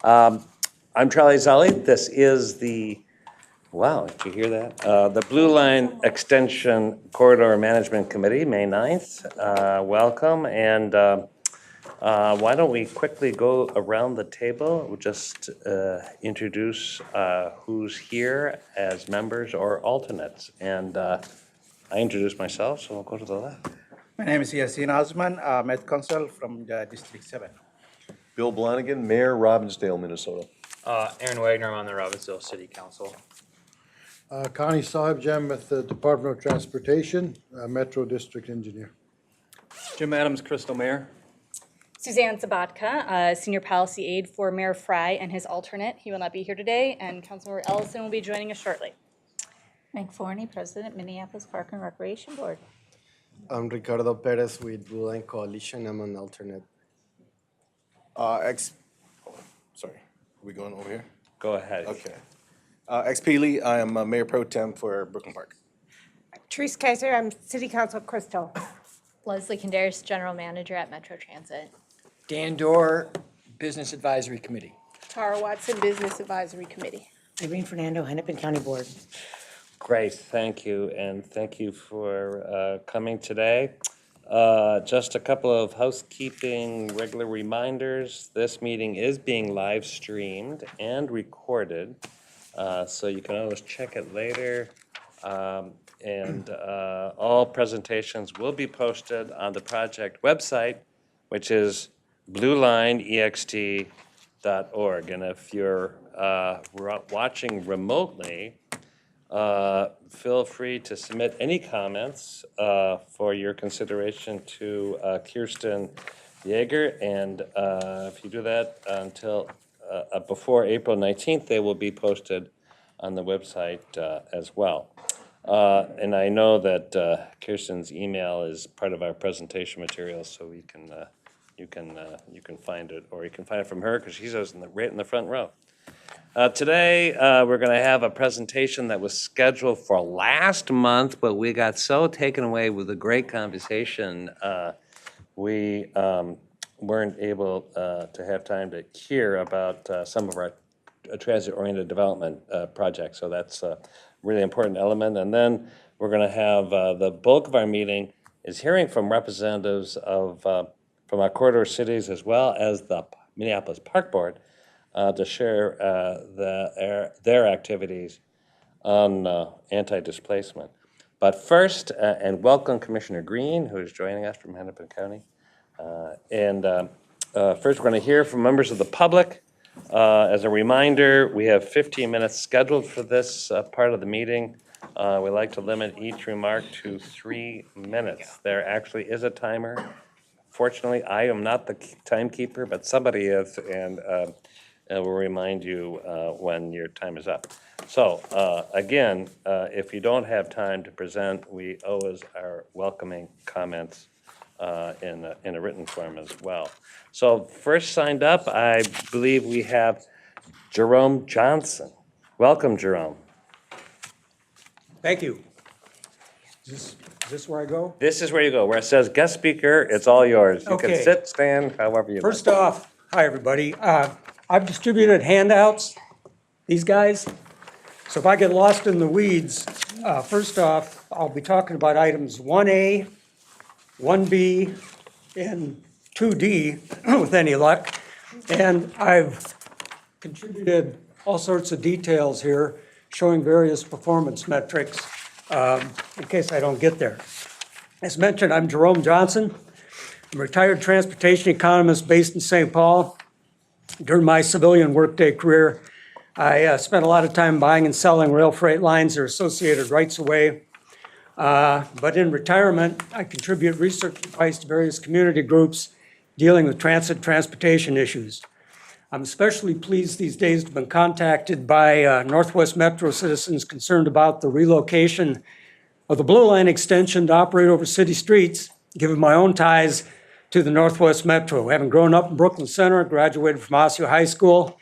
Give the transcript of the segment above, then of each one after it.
I'm Charlie Zelli. This is the, wow, did you hear that? The Blue Line Extension Corridor Management Committee, May 9th. Welcome, and why don't we quickly go around the table. We'll just introduce who's here as members or alternates. And I introduced myself, so we'll go to the left. My name is Yasin Osman, Met Council from the District 7. Bill Blonigan, Mayor, Robbinsdale, Minnesota. Aaron Wagner, I'm on the Robbinsdale City Council. Connie Sahibjam with the Department of Transportation, Metro District Engineer. Jim Adams, Crystal Mayor. Suzanne Sabatka, Senior Policy Aide for Mayor Fry and his alternate. He will not be here today, and Councilmember Ellison will be joining us shortly. Mike Forney, President, Minneapolis Park and Recreation Board. I'm Ricardo Perez with Blue Line Coalition. I'm an alternate. Sorry, are we going over here? Go ahead. Okay. Peely, I am Mayor Pro Tem for Brooklyn Park. Therese Kaiser, I'm City Council Crystal. Leslie Kinderis, General Manager at Metro Transit. Dan Dorr, Business Advisory Committee. Tara Watson, Business Advisory Committee. Irene Fernando, Hennepin County Board. Great, thank you, and thank you for coming today. Just a couple of housekeeping regular reminders. This meeting is being live streamed and recorded, so you can always check it later. And all presentations will be posted on the project website, which is bluelineext.org. And if you're watching remotely, feel free to submit any comments for your consideration to Kirsten Yeager. And if you do that until before April 19th, they will be posted on the website as well. And I know that Kirsten's email is part of our presentation materials, so we can you can find it, or you can find it from her because she's right in the front row. Today we're going to have a presentation that was scheduled for last month, but we got so taken away with a great conversation we weren't able to have time to hear about some of our transit-oriented development projects. So that's really important element. And then we're going to have the bulk of our meeting is hearing from representatives of from our corridor cities as well as the Minneapolis Park Board to share their activities on anti-displacement. But first, and welcome Commissioner Green, who is joining us from Hennepin County. First, we're going to hear from members of the public. As a reminder, we have 15 minutes scheduled for this part of the meeting. We like to limit each remark to 3 minutes. There actually is a timer. Fortunately, I am not the timekeeper, but somebody is, and we'll remind you when your time is up. So again, if you don't have time to present, we always are welcoming comments in a written form as well. So first signed up, I believe we have Jerome Johnson. Welcome, Jerome. Thank you. Is this where I go? This is where you go. Where it says guest speaker, it's all yours. You can Okay. sit, stand, however you First like. off, hi, everybody. I've distributed handouts, these guys. So if I get lost in the weeds, first off, I'll be talking about items 1A, 1B, and 2D with any luck. And I've contributed all sorts of details here showing various performance metrics in case I don't get there. As mentioned, I'm Jerome Johnson. I'm a retired transportation economist based in St. Paul. During my civilian workday career, I spent a lot of time buying and selling rail freight lines or associated rights of way. But in retirement, I contribute research advice to various community groups dealing with transportation issues. I'm especially pleased these days to have been contacted by Northwest Metro citizens concerned about the relocation of the Blue Line extension to operate over city streets, given my own ties to the Northwest Metro. Having grown up in Brooklyn Center, graduated from Osseo High School,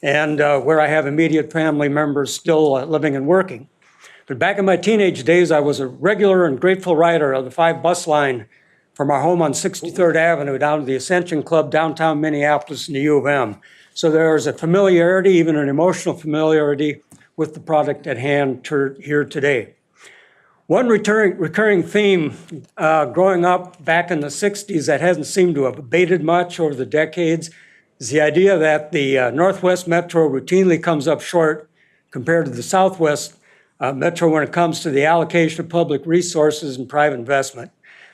and where I have immediate family members still living and working. But back in my teenage days, I was a regular and grateful rider of the 5 bus line from our home on 63rd Avenue down to the Ascension Club downtown Minneapolis and the U of M. So there's a familiarity, even an emotional familiarity with the product at hand here today. One recurring theme growing up back in the 60s that hasn't seemed to have abated much over the decades is the idea that the Northwest Metro routinely comes up short compared to the Southwest Metro when it comes to the allocation of public resources and private investment.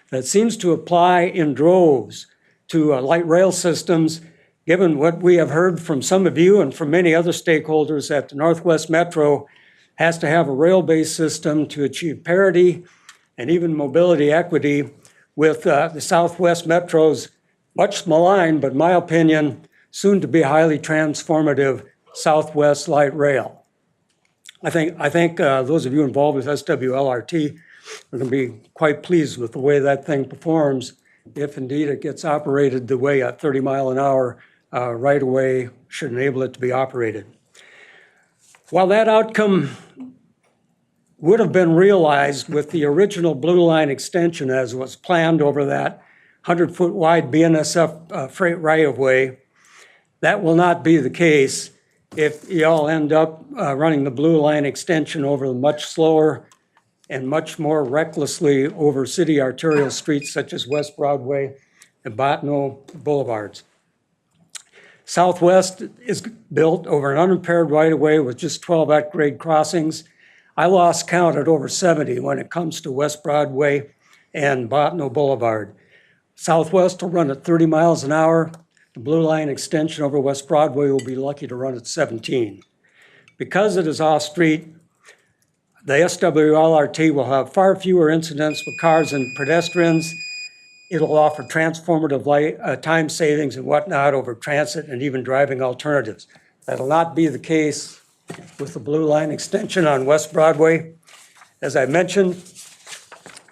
That seems to apply in droves to light rail systems, given what we have heard from some of you and from many other stakeholders that the Northwest Metro has to have a rail-based system to achieve parity and even mobility equity with the Southwest Metro's much maligned, but in my opinion, soon to be highly transformative Southwest Light Rail. I think those of you involved with SWLRT are going to be quite pleased with the way that thing performs if indeed it gets operated the way a 30-mile-an-hour right-of-way should enable it to be operated. While that outcome would have been realized with the original Blue Line extension as was planned over that 100-foot wide BNSF freight right-of-way, that will not be the case if y'all end up running the Blue Line extension over the much slower and much more recklessly over city arterial streets such as West Broadway and Bottineau Boulevards. Southwest is built over an unimpaired right-of-way with just 12 at-grade crossings. I lost count at over 70 when it comes to West Broadway and Bottineau Boulevard. Southwest will run at 30 miles an hour. The Blue Line extension over West Broadway will be lucky to run at 17. Because it is off-street, the SWLRT will have far fewer incidents with cars and pedestrians. It'll offer transformative time savings and whatnot over transit and even driving alternatives. That'll not be the case with the Blue Line extension on West Broadway. As I mentioned,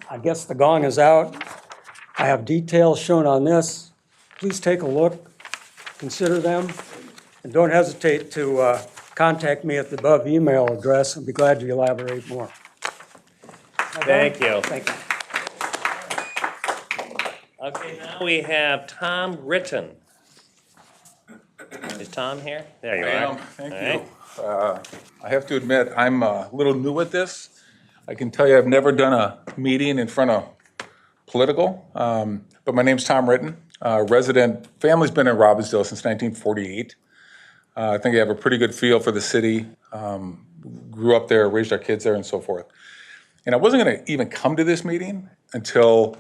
I guess the gong is out. I have details shown on this. Please take a look, consider them, and don't hesitate to contact me at the above email address. I'll be glad to elaborate more. Thank you. Thank you. Okay, now we have Tom Ritten. Is Tom here? There you I are. am. Thank All you. right. I have to admit, I'm a little new at this. I can tell you I've never done a meeting in front of political, but my name's Tom Ritten, resident, family's been in Robbinsdale since 1948. I think I have a pretty good feel for the city, grew up there, raised our kids there and so forth. And I wasn't gonna even come to this meeting until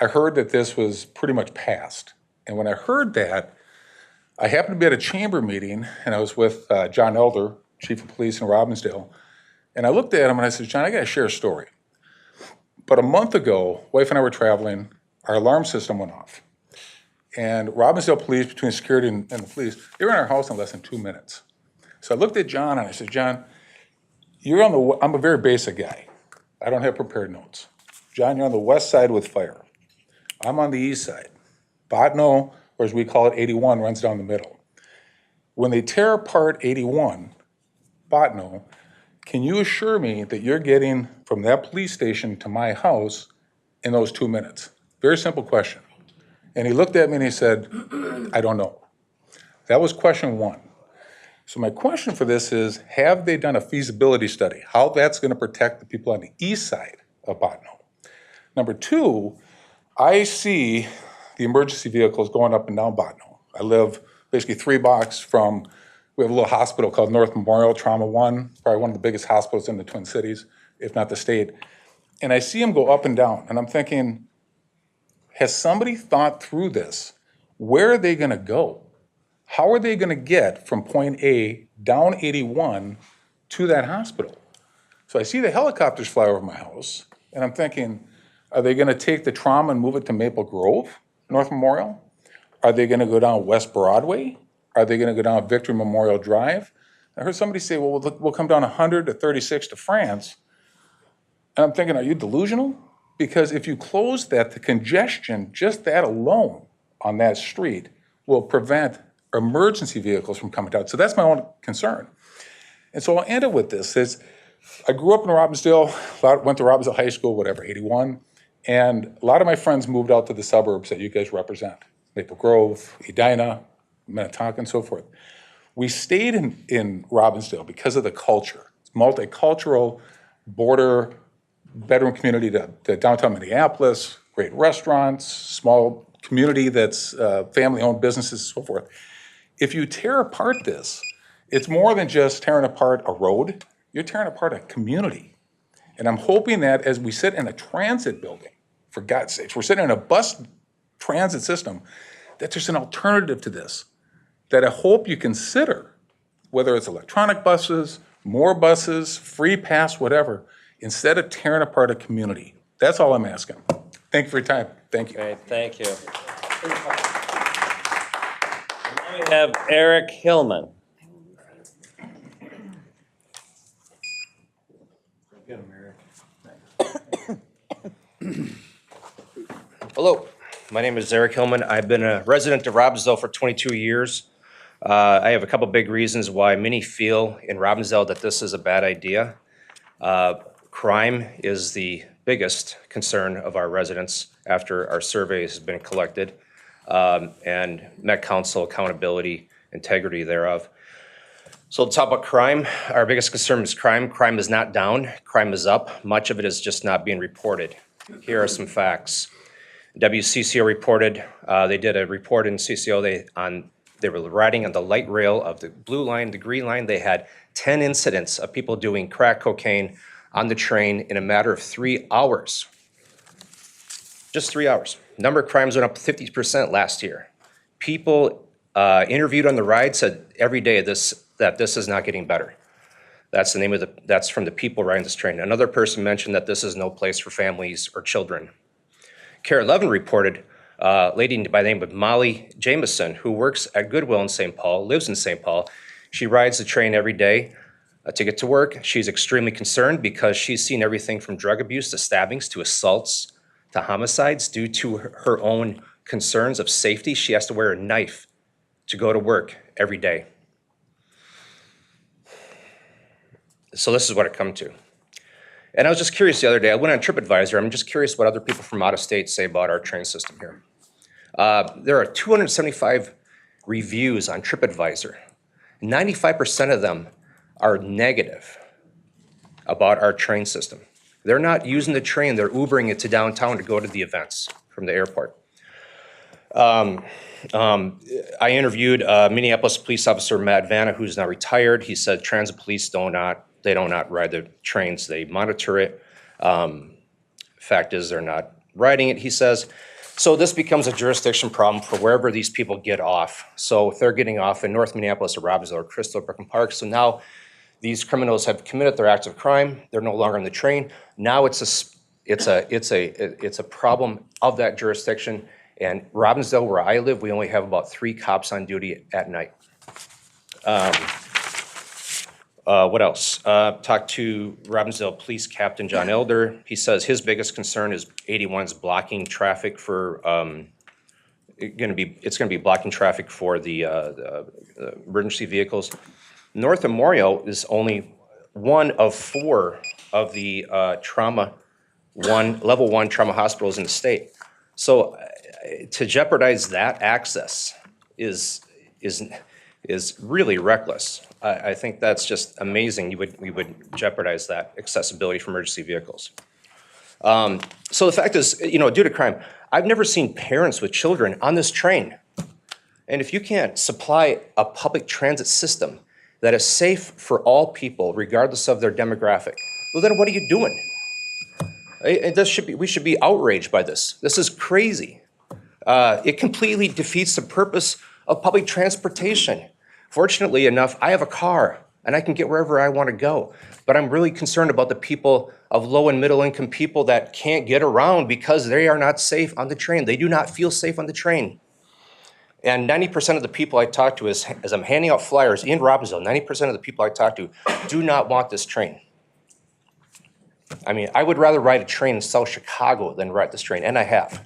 I heard that this was pretty much passed. And when I heard that, I happened to be at a chamber meeting and I was with John Elder, chief of police in Robbinsdale. And I looked at him and I said, John, I gotta share a story. But a month ago, wife and I were traveling, our alarm system went off. And Robbinsdale police, between security and the police, they were in our house in less than 2 minutes. So I looked at John and I said, John, I'm a very basic guy. I don't have prepared notes. John, you're on the west side with fire. I'm on the east side. Bottineau, or as we call it, 81, runs down the middle. When they tear apart 81, Bottineau, can you assure me that you're getting from that police station to my house in those 2 minutes? Very simple question. And he looked at me and he said, I don't know. That was question one. So my question for this is, have they done a feasibility study? How that's gonna protect the people on the east side of Bottineau? Number two, I see the emergency vehicles going up and down Bottineau. I live basically 3 blocks from, we have a little hospital called North Memorial Trauma 1, probably one of the biggest hospitals in the Twin Cities, if not the state. And I see them go up and down, and I'm thinking, has somebody thought through this? Where are they gonna go? How are they gonna get from point A down 81 to that hospital? So I see the helicopters fly over my house, and I'm thinking, are they gonna take the trauma and move it to Maple Grove, North Memorial? Are they gonna go down West Broadway? Are they gonna go down Victory Memorial Drive? I heard somebody say, well, we'll come down 100 to 36 to France. And I'm thinking, are you delusional? Because if you close that, the congestion, just that alone on that street will prevent emergency vehicles from coming down. So that's my own concern. And so I'll end it with this, is I grew up in Robbinsdale, went to Robbinsdale High School, whatever, 81. And a lot of my friends moved out to the suburbs that you guys represent. Maple Grove, Edina, Minnetonka, and so forth. We stayed in Robbinsdale because of the culture. It's multicultural, border, bedroom community to downtown Minneapolis, great restaurants, small community that's family-owned businesses and so forth. If you tear apart this, it's more than just tearing apart a road, you're tearing apart a community. And I'm hoping that as we sit in a transit building, for God's sakes, we're sitting in a bus transit system, that there's an alternative to this, that I hope you consider, whether it's electronic buses, more buses, free pass, whatever, instead of tearing apart a community. That's all I'm asking. Thank you for your time. Thank you. Great, thank you. Now we have Eric Hillman. Hello, my name is Eric Hillman. I've been a resident of Robbinsdale for 22 years. I have a couple big reasons why many feel in Robbinsdale that this is a bad idea. Crime is the biggest concern of our residents after our survey has been collected, and Met Council accountability, integrity thereof. So to talk about crime, our biggest concern is crime. Crime is not down, crime is up. Much of it is just not being reported. Here are some facts. WCCO reported, they did a report in CCO, they were riding on the light rail of the blue line, the green line. They had 10 incidents of people doing crack cocaine on the train in a matter of 3 hours. Just 3 hours. Number of crimes went up 50% last year. People interviewed on the ride said every day that this is not getting better. That's the name of that's from the people riding this train. Another person mentioned that this is no place for families or children. Karen Levin reported a lady by the name of Molly Jameson, who works at Goodwill in St. Paul, lives in St. Paul. She rides the train every day to get to work. She's extremely concerned because she's seen everything from drug abuse to stabbings to assaults to homicides due to her own concerns of safety. She has to wear a knife to go to work every day. So this is what it come to. And I was just curious the other day, I went on TripAdvisor, I'm just curious what other people from out of state say about our train system here. There are 275 reviews on TripAdvisor. 95% of them are negative about our train system. They're not using the train, they're Ubering it to downtown to go to the events from the airport. I interviewed Minneapolis police officer Matt Vanna, who's now retired. He said transit police do not ride the trains, they monitor it. Fact is, they're not riding it, he says. So this becomes a jurisdiction problem for wherever these people get off. So if they're getting off in North Minneapolis or Robbinsdale or Crystal, Brooklyn Park, so now these criminals have committed their acts of crime, they're no longer on the train. Now it's a problem of that jurisdiction. And Robbinsdale, where I live, we only have about 3 cops on duty at night. What else? Talked to Robbinsdale Police Captain John Elder. He says his biggest concern is 81's blocking traffic for, it's gonna be blocking traffic for the emergency vehicles. North Memorial is only one of 4 of the level 1 trauma hospitals in the state. So to jeopardize that access is really reckless. I think that's just amazing. We would jeopardize that accessibility for emergency vehicles. So the fact is, due to crime, I've never seen parents with children on this train. And if you can't supply a public transit system that is safe for all people, regardless of their demographic, well, then what are you doing? We should be outraged by this. This is crazy. It completely defeats the purpose of public transportation. Fortunately enough, I have a car and I can get wherever I want to go. But I'm really concerned about the people of low and middle income people that can't get around because they are not safe on the train. They do not feel safe on the train. And 90% of the people I talk to, as I'm handing out flyers in Robbinsdale, 90% of the people I talk to do not want this train. I mean, I would rather ride a train in South Chicago than ride this train, and I have.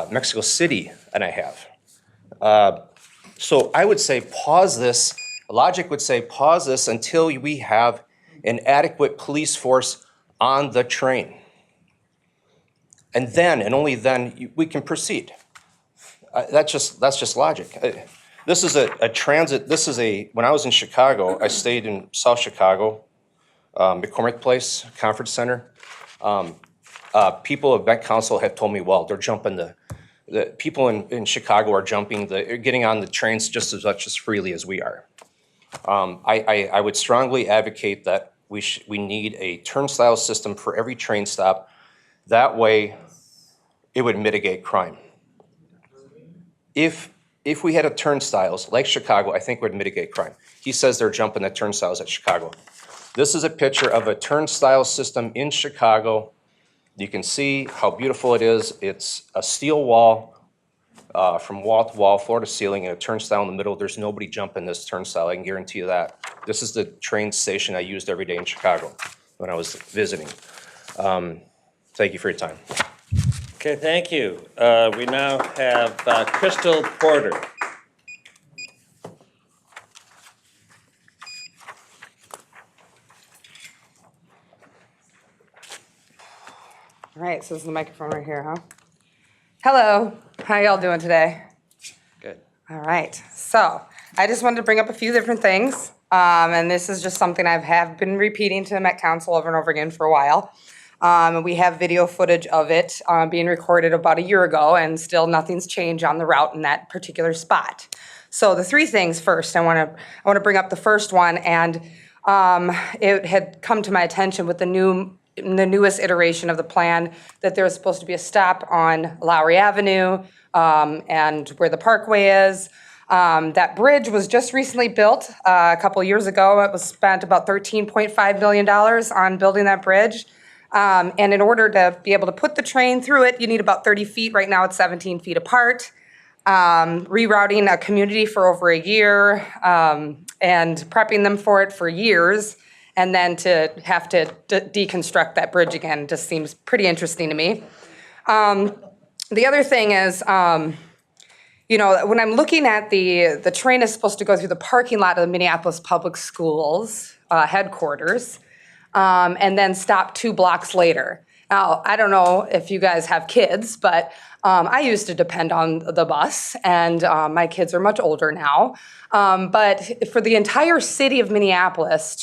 Mexico City, and I have. So I would say pause this. Logic would say pause this until we have an adequate police force on the train. And then, and only then, we can proceed. That's just logic. This is a transit, when I was in Chicago, I stayed in South Chicago, McCormick Place Conference Center. People of Met Council have told me, well, they're jumping the people in Chicago are getting on the trains just as much as freely as we are. I would strongly advocate that we need a turnstile system for every train stop. That way, it would mitigate crime. If we had a turnstiles like Chicago, I think it would mitigate crime. He says they're jumping the turnstiles at Chicago. This is a picture of a turnstile system in Chicago. You can see how beautiful it is. It's a steel wall from wall to wall, floor to ceiling, and a turnstile in the middle. There's nobody jumping this turnstile, I can guarantee you that. This is the train station I used every day in Chicago when I was visiting. Thank you for your time. Okay, thank you. We now have Crystal Porter. All right, so this is the microphone right here, huh? Hello, how y'all doing today? Good. All right, so I just wanted to bring up a few different things. And this is just something I have been repeating to Met Council over and over again for a while. And we have video footage of it being recorded about a year ago, and still nothing's changed on the route in that particular spot. So the three things first, I want to bring up the first one, and it had come to my attention with the newest iteration of the plan that there was supposed to be a stop on Lowry Avenue and where the Parkway is. That bridge was just recently built a couple years ago. It was spent about $13.5 million on building that bridge. And in order to be able to put the train through it, you need about 30 feet. Right now it's 17 feet apart. Rerouting a community for over a year and prepping them for it for years. And then to have to deconstruct that bridge again just seems pretty interesting to me. The other thing is, you know, when I'm looking at the train is supposed to go through the parking lot of the Minneapolis Public Schools headquarters, and then stop 2 blocks later. Now, I don't know if you guys have kids, but I used to depend on the bus, and my kids are much older now. But for the entire city of Minneapolis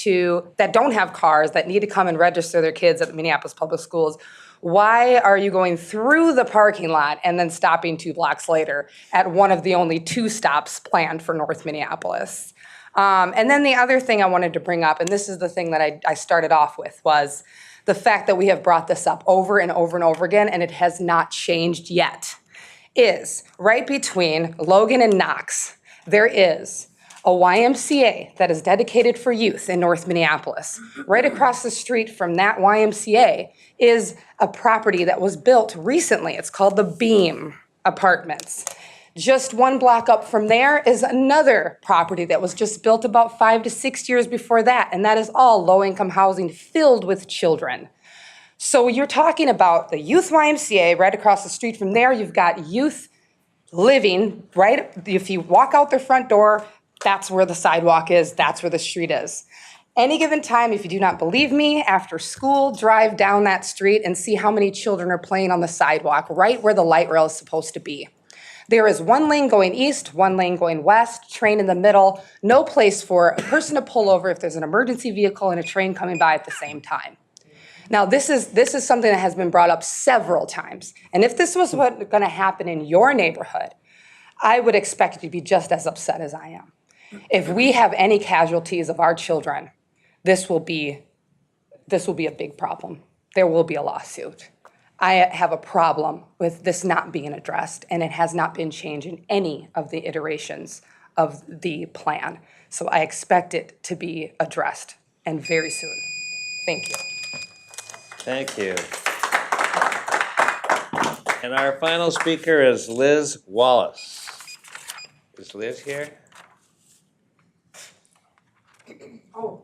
that don't have cars, that need to come and register their kids at the Minneapolis Public Schools, why are you going through the parking lot and then stopping 2 blocks later at one of the only 2 stops planned for North Minneapolis? And then the other thing I wanted to bring up, and this is the thing that I started off with, was the fact that we have brought this up over and over and over again, and it has not changed yet, is right between Logan and Knox, there is a YMCA that is dedicated for youth in North Minneapolis. Right across the street from that YMCA is a property that was built recently. It's called the Beam Apartments. Just 1 block up from there is another property that was just built about 5 to 6 years before that, and that is all low-income housing filled with children. So you're talking about the youth YMCA right across the street from there. You've got youth living right, if you walk out their front door, that's where the sidewalk is, that's where the street is. Any given time, if you do not believe me, after school, drive down that street and see how many children are playing on the sidewalk right where the light rail is supposed to be. There is 1 lane going east, 1 lane going west, train in the middle, no place for a person to pull over if there's an emergency vehicle and a train coming by at the same time. Now, this is something that has been brought up several times. And if this was what's going to happen in your neighborhood, I would expect you to be just as upset as I am. If we have any casualties of our children, this will be a big problem. There will be a lawsuit. I have a problem with this not being addressed, and it has not been changed in any of the iterations of the plan. So I expect it to be addressed, and very soon. Thank you. Thank you. And our final speaker is Liz Wallace. Is Liz here? Oh.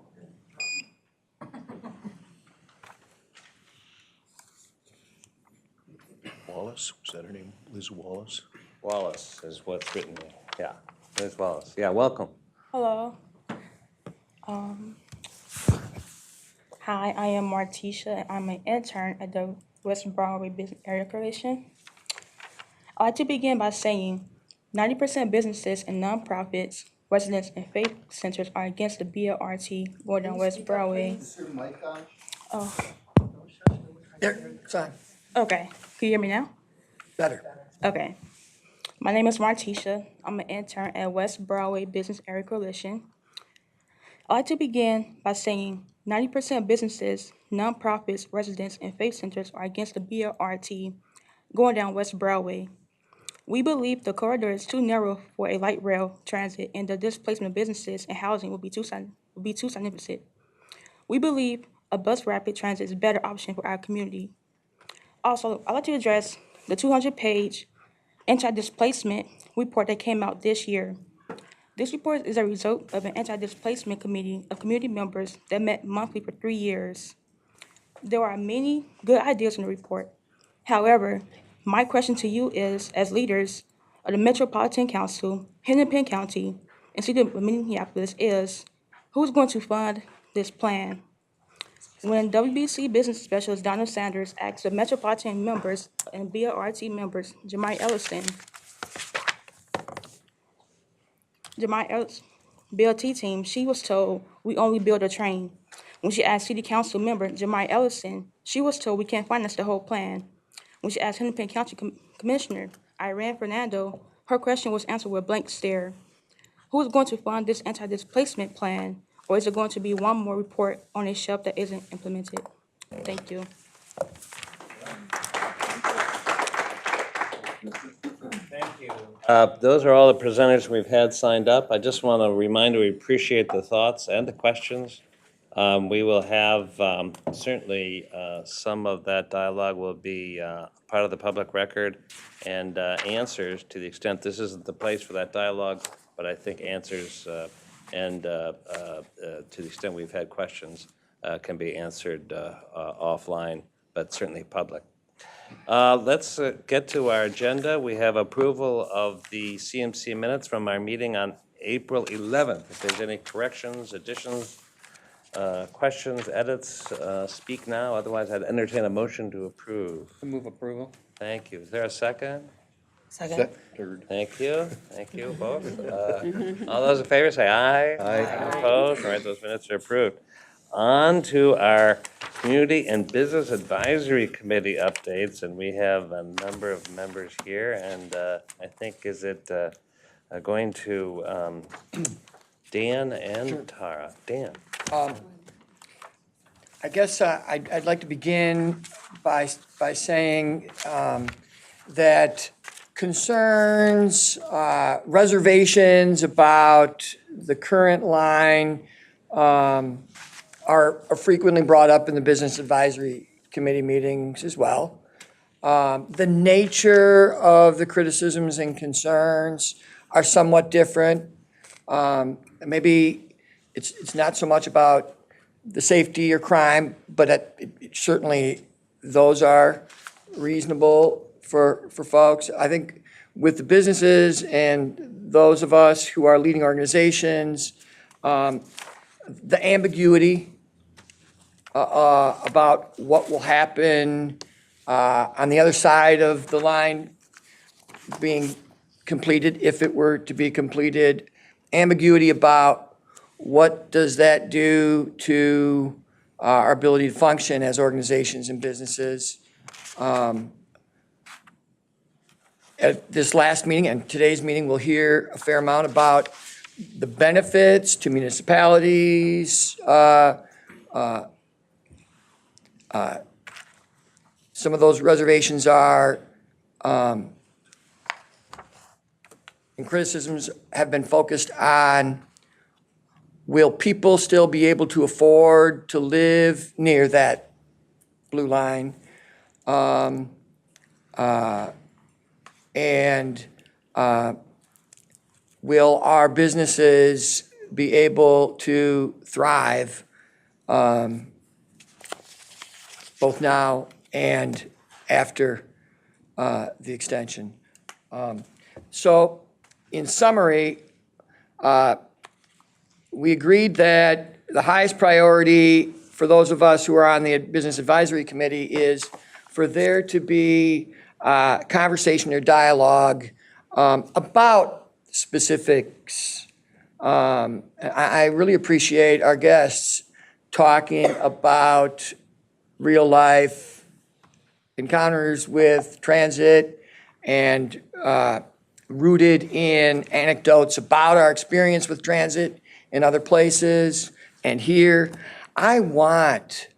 Wallace, is that her name? Liz Wallace? Wallace is what's written there. Yeah, Liz Wallace. Yeah, welcome. Hello. Hi, I am Martisha. I'm an intern at the West Broadway Business Area Coalition. I'd like to begin by saying 90% businesses and nonprofits, residents, and faith centers are against the BLRT going down West Broadway. Oh, There, it's on. okay. Can you hear me now? Better. Okay. My name is Martisha. I'm an intern at West Broadway Business Area Coalition. I'd like to begin by saying 90% of businesses, nonprofits, residents, and faith centers are against the BLRT going down West Broadway. We believe the corridor is too narrow for a light rail transit, and the displacement of businesses and housing will be too significant. We believe a bus rapid transit is a better option for our community. Also, I'd like to address the 200-page anti-displacement report that came out this year. This report is a result of an anti-displacement committee of community members that met monthly for 3 years. There are many good ideas in the report. However, my question to you is, as leaders of the Metropolitan Council, Hennepin County, and City of Minneapolis, is who's going to fund this plan? When WBC Business Specialist Donald Sanders asked the Metropolitan members and BLRT members, Jemai Ellison, BLT team, she was told we only build a train. When she asked City Council member Jemai Ellison, she was told we can't finance the whole plan. When she asked Hennepin County Commissioner Irene Fernando, her question was answered with a blank stare. Who is going to fund this anti-displacement plan, or is it going to be one more report on a shelf that isn't implemented? Thank you. Thank you. Those are all the presenters we've had signed up. I just want to remind you, we appreciate the thoughts and the questions. We will have, certainly, some of that dialogue will be part of the public record, and answers, to the extent this isn't the place for that dialogue, but I think answers and to the extent we've had questions can be answered offline, but certainly public. Let's get to our agenda. We have approval of the CMC minutes from our meeting on April 11th. If there's any corrections, additions, questions, edits, speak now. Otherwise, I'd entertain a motion to approve. Move approval. Thank you. Is there a second? Second. Thank you. Thank you both. All those in favor say aye. Aye. Opposed? All right, those minutes are approved. On to our Community and Business Advisory Committee updates, and we have a number of members here, and I think, is it going to Dan and Tara? Dan. I guess I'd like to begin by saying that concerns, reservations about the current line are frequently brought up in the Business Advisory Committee meetings as well. The nature of the criticisms and concerns are somewhat different. Maybe it's not so much about the safety or crime, but certainly those are reasonable for folks. I think with the businesses and those of us who are leading organizations, the ambiguity about what will happen on the other side of the line being completed, if it were to be completed, ambiguity about what does that do to our ability to function as organizations and businesses. At this last meeting and today's meeting, we'll hear a fair amount about the benefits to municipalities. Some of those reservations are, and criticisms have been focused on, will people still be able to afford to live near that blue line? And will our businesses be able to thrive both now and after the extension? So in summary, we agreed that the highest priority for those of us who are on the Business Advisory Committee is for there to be conversation or dialogue About specifics, I really appreciate our guests talking about real-life encounters with transit and rooted in anecdotes about our experience with transit in other places and here. I want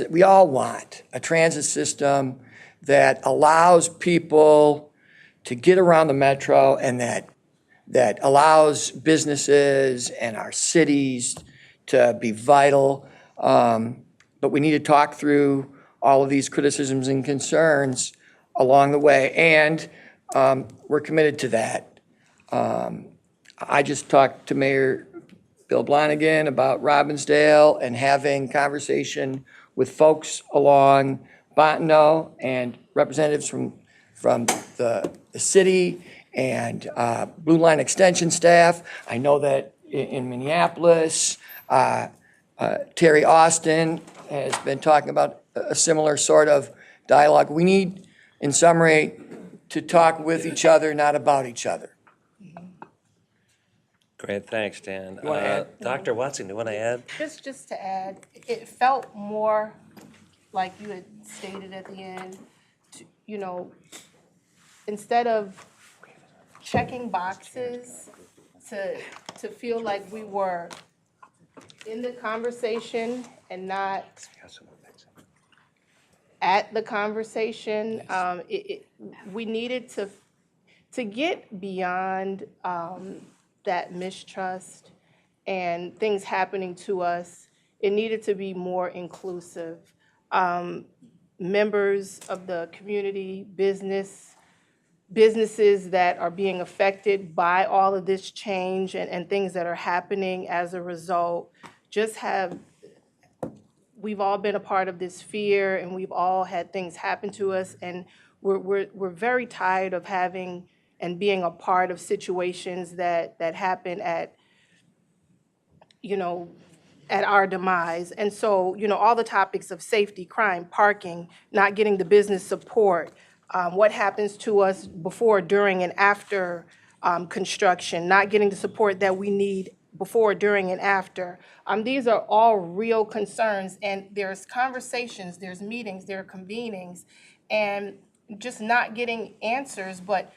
we all want a transit system that allows people to get around the metro and that allows businesses and our cities to be vital. But we need to talk through all of these criticisms and concerns along the way, and we're committed to that. I just talked to Mayor Bill Blonigan about Robbinsdale and having conversation with folks along Bottineau and representatives from the city and Blue Line Extension staff. I know that in Minneapolis, Terry Austin has been talking about a similar sort of dialogue. We need, in summary, to talk with each other, not about each other. Great, thanks, Dan. You wanna add? Dr. Watson, do you want to add? Just to add, it felt more like you had stated at the end, instead of checking boxes to feel like we were in the conversation and not at the conversation. We needed to get beyond that mistrust and things happening to us. It needed to be more inclusive. Members of the community, businesses that are being affected by all of this change and things that are happening as a result, we've all been a part of this fear, and we've all had things happen to us, and we're very tired of having and being a part of situations that happen at our demise. And so, all the topics of safety, crime, parking, not getting the business support, what happens to us before, during, and after construction, not getting the support that we need before, during, and after. These are all real concerns, and there's conversations, there's meetings, there are convenings, and just not getting answers. But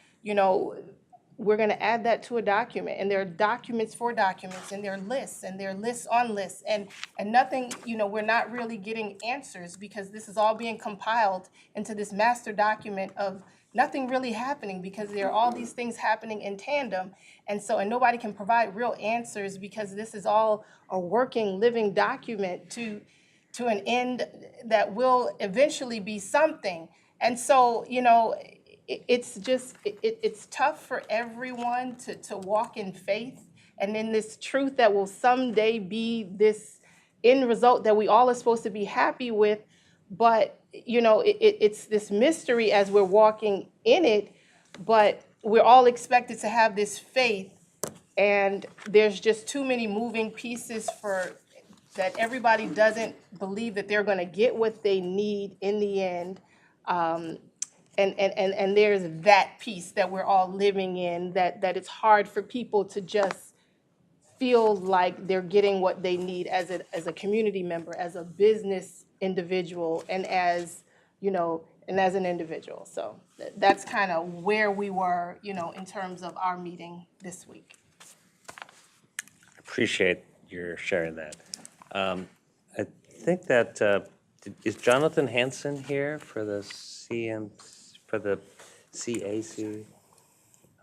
we're going to add that to a document, and there are documents for documents, and there are lists, and there are lists on lists, and nothing, we're not really getting answers, because this is all being compiled into this master document of nothing really happening, because there are all these things happening in tandem. And nobody can provide real answers, because this is all a working, living document to an end that will eventually be something. And so, it's tough for everyone to walk in faith and in this truth that will someday be this end result that we all are supposed to be happy with. But, it's this mystery as we're walking in it, but we're all expected to have this faith, and there's just too many moving pieces that everybody doesn't believe that they're going to get what they need in the end. And there's that piece that we're all living in, that it's hard for people to just feel like they're getting what they need as a community member, as a business individual, and as an individual. So that's kind of where we were, in terms of our meeting this week. Appreciate your sharing that. I think that, is Jonathan Hansen here for the CAC?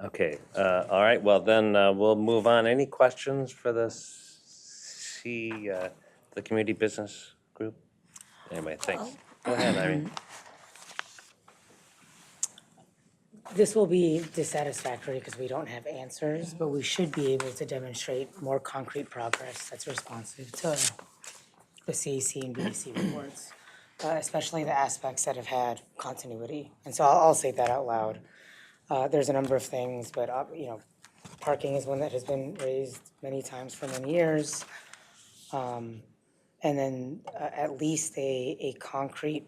Okay, all right, well then we'll move on. Any questions for the community business group? Anyway, thanks. Go ahead, Irene. This will be dissatisfactory because we don't have answers, but we should be able to demonstrate more concrete progress that's responsive to the CAC and BDC reports, especially the aspects that have had continuity. And so I'll say that out loud. There's a number of things, but parking is one that has been raised many times for many years. And then at least a concrete,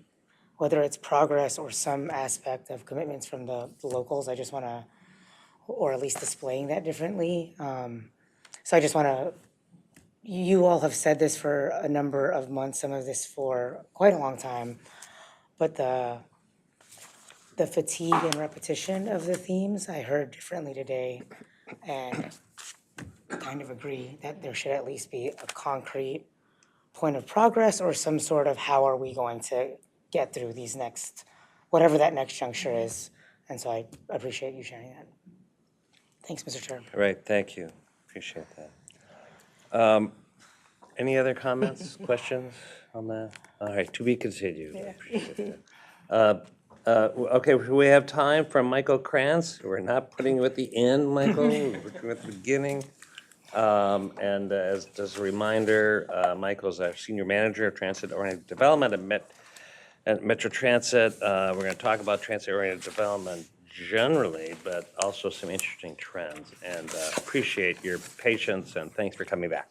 whether it's progress or some aspect of commitments from the locals. I just want to or at least displaying that differently. So I just want to, you all have said this for a number of months, some of this for quite a long time, but the fatigue and repetition of the themes I heard differently today, and kind of agree that there should at least be a concrete point of progress or some sort of how are we going to get through these next, whatever that next juncture is. And so I appreciate you sharing that. Thanks, Mr. Chair. All right, thank you. Appreciate that. Any other comments, questions on that? All right, to be continued. I appreciate that. Okay, we have time from Michael Kranz. We're not putting you at the end, Michael. We're putting you at the beginning. And as a reminder, Michael's our Senior Manager of Transit-Oriented Development at Metro Transit. We're going to talk about transit-oriented development generally, but also some interesting trends. And appreciate your patience, and thanks for coming back.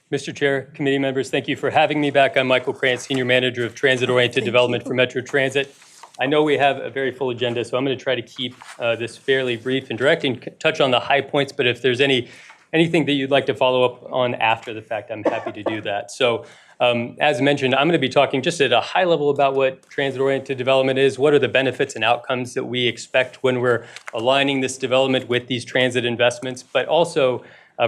Mr. Chair, committee members, thank you for having me back. I'm Michael Krantz, Senior Manager of Transit-Oriented Development for Metro Transit. I know we have a very full agenda, so I'm going to try to keep this fairly brief and direct and touch on the high points, but if there's anything that you'd like to follow up on after the fact, I'm happy to do that. So as mentioned, I'm going to be talking just at a high level about what transit-oriented development is, what are the benefits and outcomes that we expect when we're aligning this development with these transit investments, but also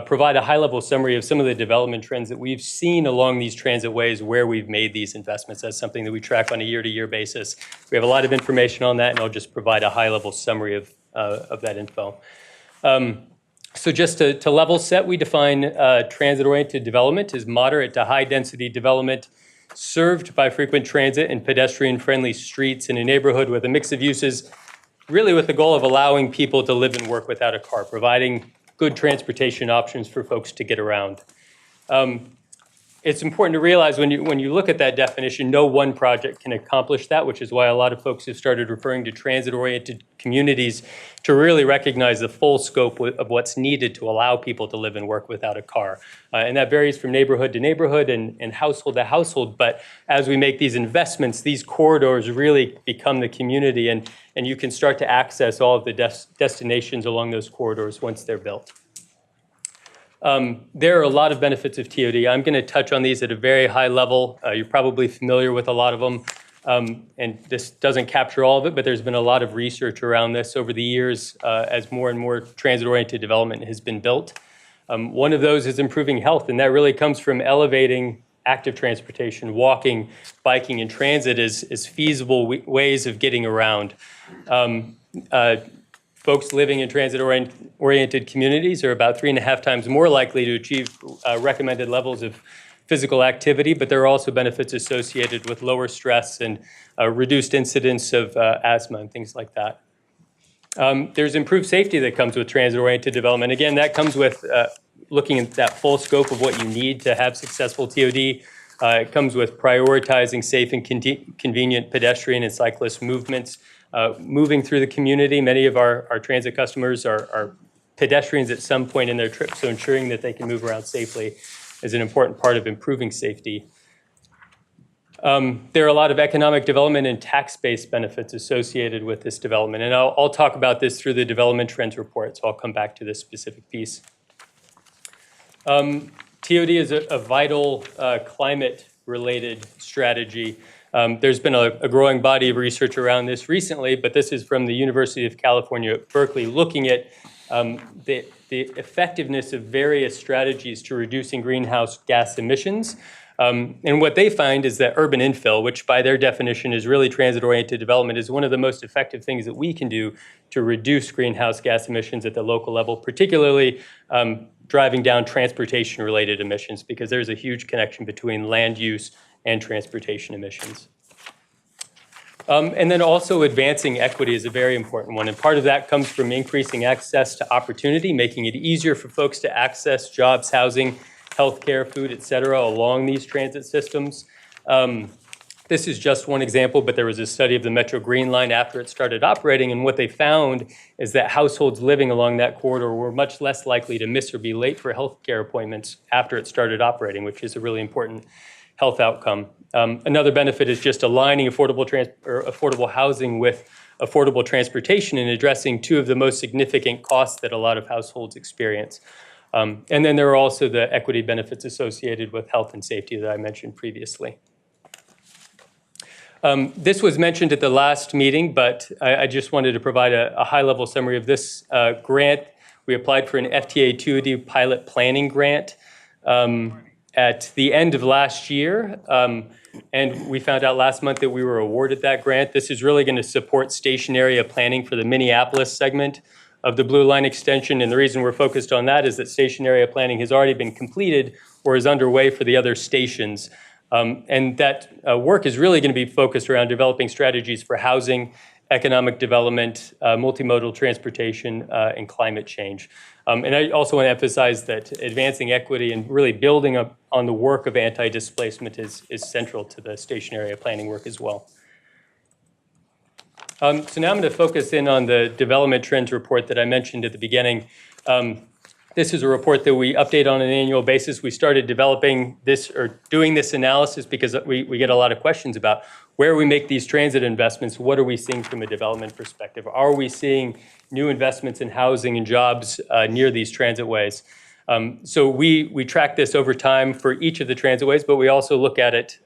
provide a high-level summary of some of the development trends that we've seen along these transit ways where we've made these investments. That's something that we track on a year-to-year basis. We have a lot of information on that, and I'll just provide a high-level summary of that info. So just to level set, we define transit-oriented development as moderate to high-density development served by frequent transit and pedestrian-friendly streets in a neighborhood with a mix of uses, really with the goal of allowing people to live and work without a car, providing good transportation options for folks to get around. It's important to realize when you look at that definition, no one project can accomplish that, which is why a lot of folks have started referring to transit-oriented communities to really recognize the full scope of what's needed to allow people to live and work without a car. And that varies from neighborhood to neighborhood and household to household, but as we make these investments, these corridors really become the community, and you can start to access all of the destinations along those corridors once they're built. There are a lot of benefits of TOD. I'm going to touch on these at a very high level. You're probably familiar with a lot of them, and this doesn't capture all of it, but there's been a lot of research around this over the years as more and more transit-oriented development has been built. One of those is improving health, and that really comes from elevating active transportation, walking, biking, and transit as feasible ways of getting around. Folks living in transit-oriented communities are about 3.5 times more likely to achieve recommended levels of physical activity, but there are also benefits associated with lower stress and reduced incidence of asthma and things like that. There's improved safety that comes with transit-oriented development. Again, that comes with looking at that full scope of what you need to have successful TOD. It comes with prioritizing safe and convenient pedestrian and cyclist movements. Moving through the community, many of our transit customers are pedestrians at some point in their trip, so ensuring that they can move around safely is an important part of improving safety. There are a lot of economic development and tax-based benefits associated with this development, and I'll talk about this through the development trends report, so I'll come back to this specific piece. TOD is a vital climate-related strategy. There's been a growing body of research around this recently, but this is from the University of California at Berkeley, looking at the effectiveness of various strategies to reducing greenhouse gas emissions. And what they find is that urban infill, which by their definition is really transit-oriented development, is one of the most effective things that we can do to reduce greenhouse gas emissions at the local level, particularly driving down transportation-related emissions, because there's a huge connection between land use and transportation emissions. And then also advancing equity is a very important one. And part of that comes from increasing access to opportunity, making it easier for folks to access jobs, housing, healthcare, food, et cetera, along these transit systems. This is just one example, but there was a study of the Metro Green Line after it started operating, and what they found is that households living along that corridor were much less likely to miss or be late for healthcare appointments after it started operating, which is a really important health outcome. Another benefit is just aligning affordable housing with affordable transportation and addressing two of the most significant costs that a lot of households experience. And then there are also the equity benefits associated with health and safety that I mentioned previously. This was mentioned at the last meeting, but I just wanted to provide a high-level summary of this grant. We applied for an FTA 2D pilot planning grant at the end of last year, and we found out last month that we were awarded that grant. This is really going to support station area planning for the Minneapolis segment of the Blue Line extension, and the reason we're focused on that is that station area planning has already been completed or is underway for the other stations. And that work is really going to be focused around developing strategies for housing, economic development, multimodal transportation, and climate change. And I also want to emphasize that advancing equity and really building up on the work of anti-displacement is central to the station area planning work as well. So now I'm going to focus in on the development trends report that I mentioned at the beginning. This is a report that we update on an annual basis. We started developing this or doing this analysis because we get a lot of questions about where we make these transit investments. What are we seeing from a development perspective? Are we seeing new investments in housing and jobs near these transitways? So we track this over time for each of the transitways, but we also look at it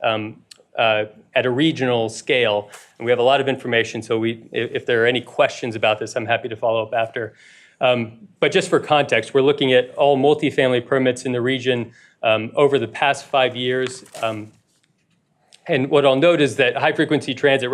at a regional scale. And we have a lot of information, so if there are any questions about this, I'm happy to follow up after. But just for context, we're looking at all multifamily permits in the region over the past 5 years. And what I'll note is that high-frequency transit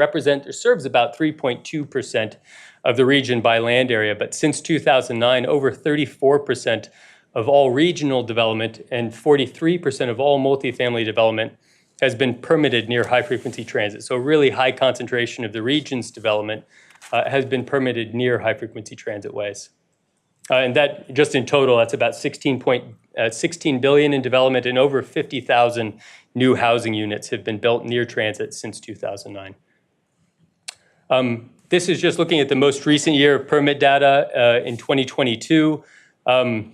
serves about 3.2% of the region by land area. But since 2009, over 34% of all regional development and 43% of all multifamily development has been permitted near high-frequency transit. So a really high concentration of the region's development has been permitted near high-frequency transit ways. And that, just in total, that's about $16 billion in development, and over 50,000 new housing units have been built near transit since 2009. This is just looking at the most recent year of permit data in 2022. What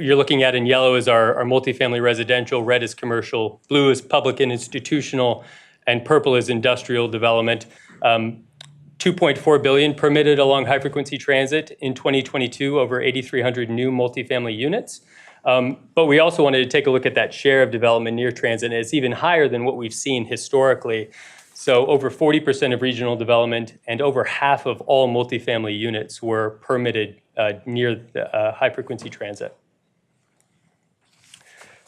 you're looking at in yellow is our multifamily residential, red is commercial, blue is public and institutional, and purple is industrial development. 2.4 billion permitted along high-frequency transit in 2022, over 8,300 new multifamily units. But we also wanted to take a look at that share of development near transit, and it's even higher than what we've seen historically. So over 40% of regional development and over half of all multifamily units were permitted near high-frequency transit.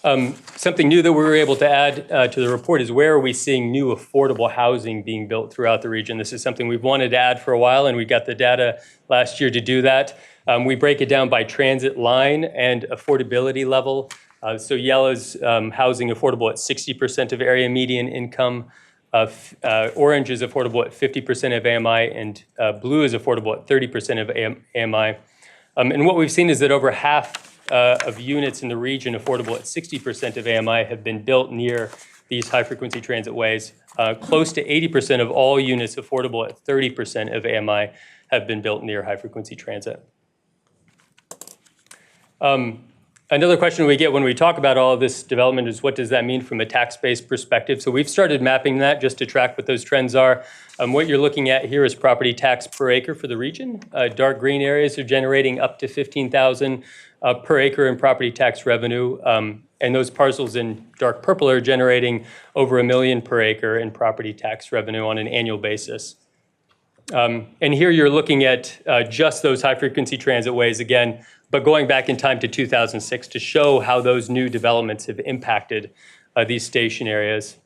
Something new that we were able to add to the report is where are we seeing new affordable housing being built throughout the region. This is something we've wanted to add for a while, and we got the data last year to do that. We break it down by transit line and affordability level. So yellow's housing affordable at 60% of area median income. Orange is affordable at 50% of AMI, and blue is affordable at 30% of AMI. And what we've seen is that over half of units in the region affordable at 60% of AMI have been built near these high-frequency transit ways. Close to 80% of all units affordable at 30% of AMI have been built near high-frequency transit. Another question we get when we talk about all of this development is what does that mean from a tax-based perspective? So we've started mapping that just to track what those trends are. What you're looking at here is property tax per acre for the region. Dark green areas are generating up to $15,000 per acre in property tax revenue. And those parcels in dark purple are generating over $1 million per acre in property tax revenue on an annual basis. And here you're looking at just those high-frequency transit ways again, but going back in time to 2006 to show how those new developments have impacted these station areas.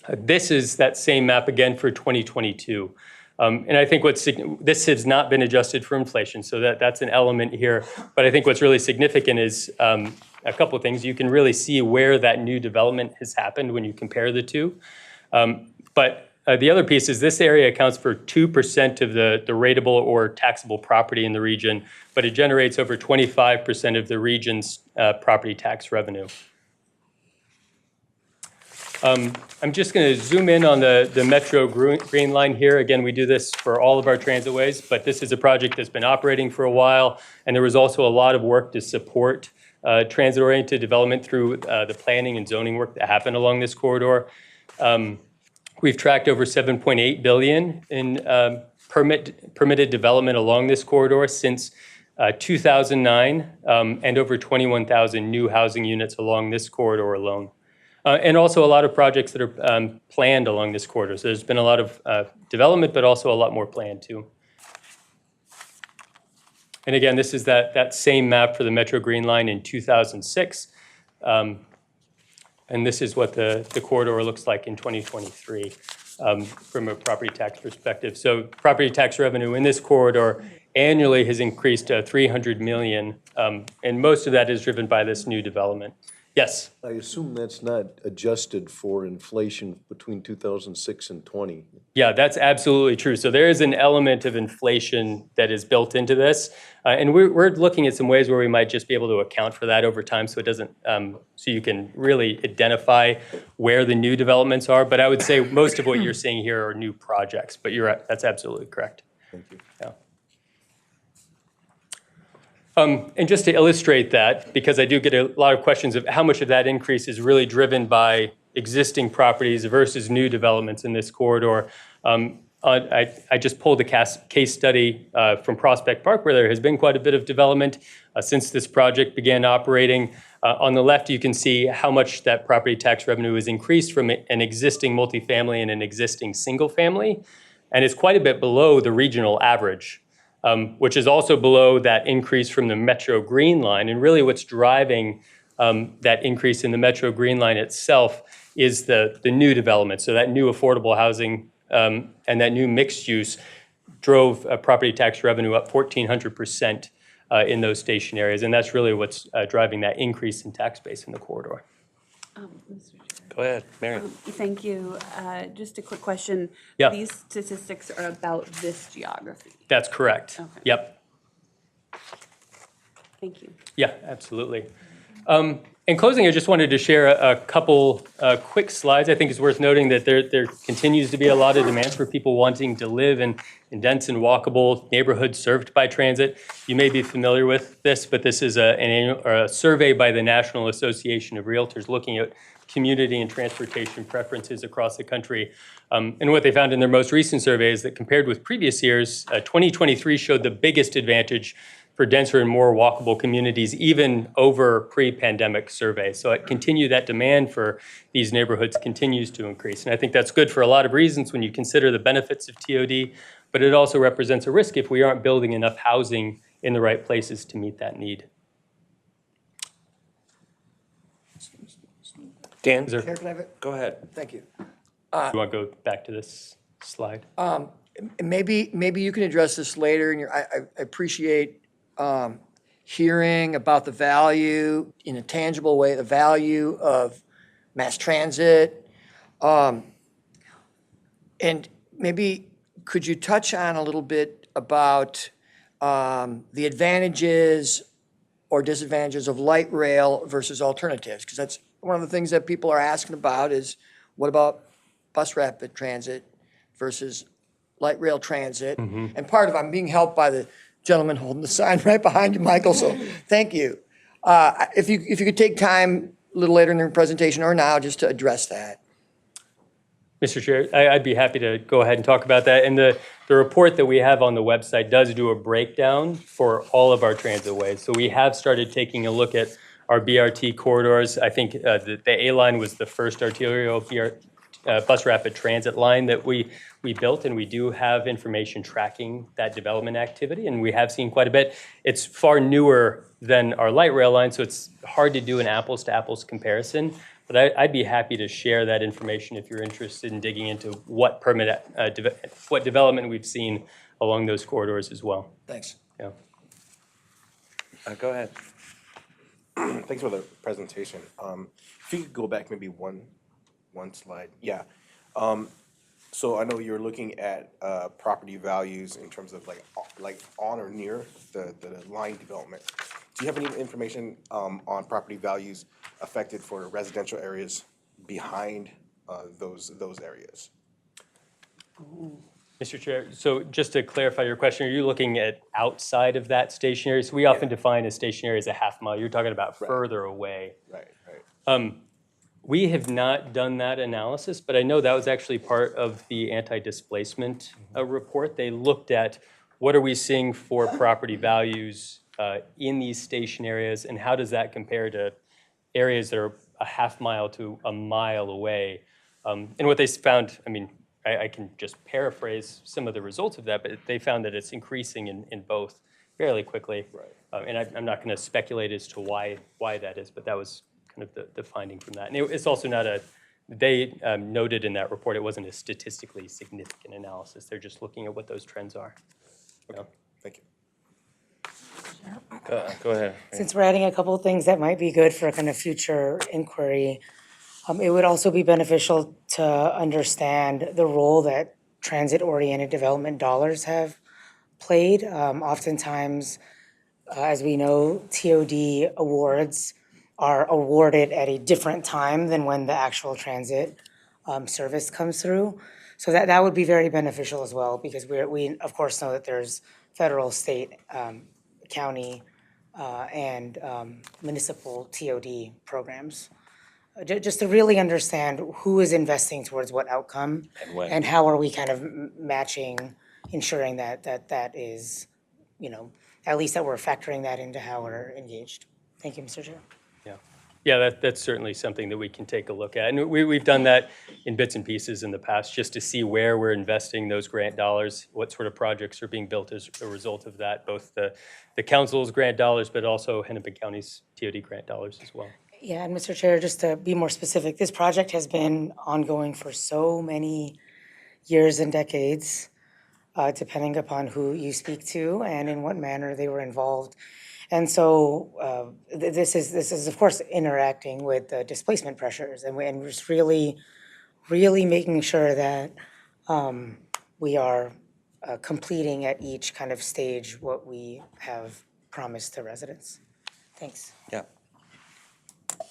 This is that same map again for 2022. And I think this has not been adjusted for inflation, so that's an element here. But I think what's really significant is a couple of things. You can really see where that new development has happened when you compare the two. But the other piece is this area accounts for 2% of the rateable or taxable property in the region, but it generates over 25% of the region's property tax revenue. I'm just going to zoom in on the Metro Green Line here. Again, we do this for all of our transitways, but this is a project that's been operating for a while, and there was also a lot of work to support transit-oriented development through the planning and zoning work that happened along this corridor. We've tracked over 7.8 billion in permitted development along this corridor since 2009, and over 21,000 new housing units along this corridor alone. And also a lot of projects that are planned along this corridor. So there's been a lot of development, but also a lot more planned too. And again, this is that same map for the Metro Green Line in 2006. And this is what the corridor looks like in 2023 from a property tax perspective. So property tax revenue in this corridor annually has increased 300 million, and most of that is driven by this new development. Yes? I assume that's not adjusted for inflation between 2006 and 20. Yeah, that's absolutely true. So there is an element of inflation that is built into this. And we're looking at some ways where we might just be able to account for that over time so it doesn't, so you can really identify where the new developments are. But I would say most of what you're seeing here are new projects, but you're right, that's absolutely correct. Thank you. Yeah. And just to illustrate that, because I do get a lot of questions of how much of that increase is really driven by existing properties versus new developments in this corridor. I just pulled a case study from Prospect Park where there has been quite a bit of development since this project began operating. On the left, you can see how much that property tax revenue has increased from an existing multifamily and an existing single family. And it's quite a bit below the regional average, which is also below that increase from the Metro Green Line. And really what's driving that increase in the Metro Green Line itself is the new development. So that new affordable housing and that new mixed use drove property tax revenue up 1,400% in those station areas. And that's really what's driving that increase in tax base in the corridor. Mr. Chair. Go ahead, Mary. Thank you. Just a quick question. Yeah. These statistics are about this geography. That's correct. Okay. Yep. Thank you. Yeah, absolutely. In closing, I just wanted to share a couple quick slides. I think it's worth noting that there continues to be a lot of demand for people wanting to live in dense and walkable neighborhoods served by transit. You may be familiar with this, but this is a survey by the National Association of Realtors looking at community and transportation preferences across the country. And what they found in their most recent survey is that compared with previous years, 2023 showed the biggest advantage for denser and more walkable communities, even over pre-pandemic surveys. So that demand for these neighborhoods continues to increase. And I think that's good for a lot of reasons when you consider the benefits of TOD, but it also represents a risk if we aren't building enough housing in the right places to meet that need. Dan, Chair, can I have it? go ahead. Thank you. You want to go back to this slide? Maybe you can address this later, and I appreciate hearing about the value, in a tangible way, the value of mass transit. And maybe could you touch on a little bit about the advantages or disadvantages of light rail versus alternatives? Because that's one of the things that people are asking about is, what about bus rapid transit versus light rail transit? And part of, I'm being helped by the gentleman holding the sign right behind you, Michael, so thank you. If you could take time a little later in the presentation or now just to address that. Mr. Chair, I'd be happy to go ahead and talk about that. And the report that we have on the website does do a breakdown for all of our transit ways. So we have started taking a look at our BRT corridors. I think the A line was the first arterial bus rapid transit line that we built, and we do have information tracking that development activity, and we have seen quite a bit. It's far newer than our light rail line, so it's hard to do an apples to apples comparison, but I'd be happy to share that information if you're interested in digging into what what development we've seen along those corridors as well. Thanks. Yeah. Go ahead. Thanks for the presentation. If you could go back maybe one slide. Yeah. So I know you're looking at property values in terms of like on or near the line development. Do you have any information on property values affected for residential areas behind those areas? Mr. Chair, so just to clarify your question, are you looking at outside of that station area? So we often define a station area as a half mile. You're talking about further away. Right. We have not done that analysis, but I know that was actually part of the anti-displacement report. They looked at what are we seeing for property values in these station areas, and how does that compare to areas that are a half mile to a mile away? And what they found, I mean, I can just paraphrase some of the results of that, but they found that it's increasing in both fairly quickly. Right. And I'm not going to speculate as to why that is, but that was kind of the finding from that. And it's also not they noted in that report it wasn't a statistically significant analysis. They're just looking at what those trends are. Okay, thank you. Go ahead. Since we're adding a couple of things that might be good for kind of future inquiry, it would also be beneficial to understand the role that transit-oriented development dollars have played. Oftentimes, as we know, TOD awards are awarded at a different time than when the actual transit service comes through. So that would be very beneficial as well, because we of course know that there's federal, state, county, and municipal TOD programs. Just to really understand who is investing towards what outcome, And when. and how are we kind of matching, ensuring that is, at least that we're factoring that into how we're engaged. Thank you, Mr. Chair. Yeah, that's certainly something that we can take a look at. And we've done that in bits and pieces in the past, just to see where we're investing those grant dollars, what sort of projects are being built as a result of that, both the council's grant dollars, but also Hennepin County's TOD grant dollars as well. Yeah, and Mr. Chair, just to be more specific, this project has been ongoing for so many years and decades, depending upon who you speak to and in what manner they were involved. And so this is of course interacting with the displacement pressures, and we're just really making sure that we are completing at each kind of stage what we have promised to residents. Thanks. Yeah.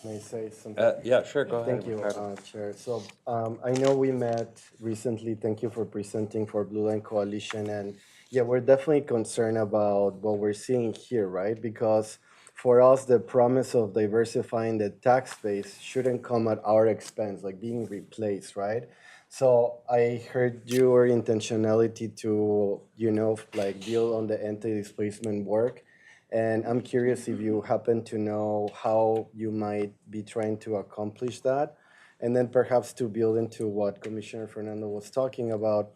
May I say something? Yeah, sure, go ahead. Thank you, Chair. So I know we met recently. Thank you for presenting for Blue Line Coalition. And yeah, we're definitely concerned about what we're seeing here, right? Because for us, the promise of diversifying the tax base shouldn't come at our expense, like being replaced, right? So I heard your intentionality to, like deal on the anti-displacement work. And I'm curious if you happen to know how you might be trying to accomplish that. And then perhaps to build into what Commissioner Fernando was talking about,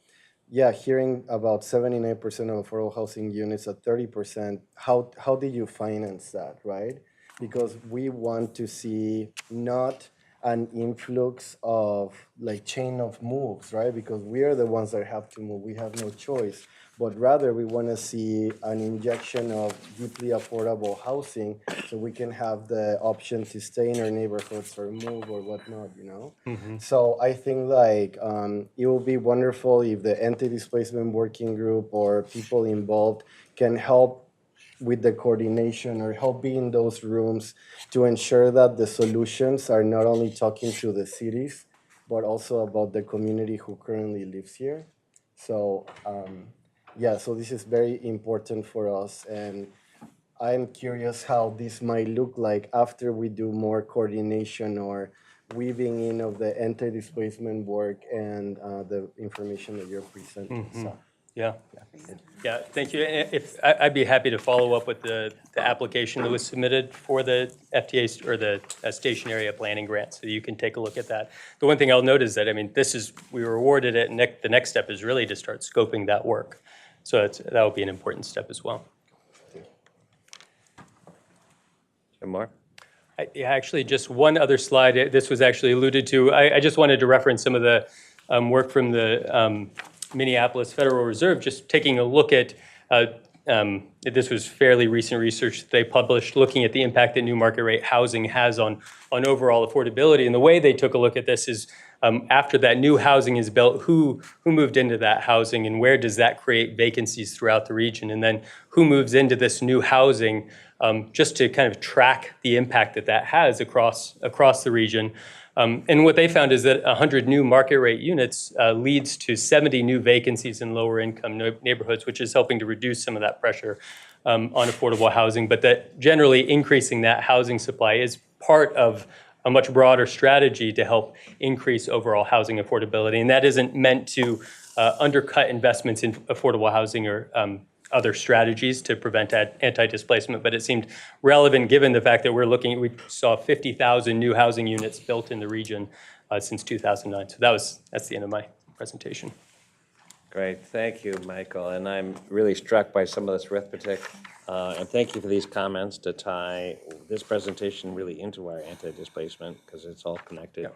yeah, hearing about 79% of affordable housing units at 30%, how did you finance that, right? Because we want to see not an influx of like chain of moves, right? Because we are the ones that have to move, we have no choice. But rather we want to see an injection of deeply affordable housing so we can have the option to stay in our neighborhoods or move or whatnot, So I think like it will be wonderful if the anti-displacement working group or people involved can help with the coordination or help be in those rooms to ensure that the solutions are not only talking to the cities, but also about the community who currently lives here. So yeah, so this is very important for us, and I'm curious how this might look like after we do more coordination or weaving in of the anti-displacement work and the information that you're presenting. So. Yeah, thank you. I'd be happy to follow up with the application that was submitted for the FTA or the station area planning grant, so you can take a look at that. The one thing I'll note is that, we were awarded it, and the next step is really to start scoping that work. So that would be an important step as well. And Mark? Actually, just one other slide. This was actually alluded to. I just wanted to reference some of the work from the Minneapolis Federal Reserve, just taking a look at, this was fairly recent research that they published looking at the impact that new market rate housing has on overall affordability. And the way they took a look at this is after that new housing is built, who moved into that housing and where does that create vacancies throughout the region? And then who moves into this new housing, just to kind of track the impact that has across the region. And what they found is that 100 new market rate units leads to 70 new vacancies in lower income neighborhoods, which is helping to reduce some of that pressure on affordable housing. But that generally increasing that housing supply is part of a much broader strategy to help increase overall housing affordability. And that isn't meant to undercut investments in affordable housing or other strategies to prevent anti-displacement, but it seemed relevant given the fact that we saw 50,000 new housing units built in the region since 2009. So that's the end of my presentation. Great, thank you, Michael. And I'm really struck by some of this arithmetic. And thank you for these comments to tie this presentation really into our anti-displacement, because it's all connected.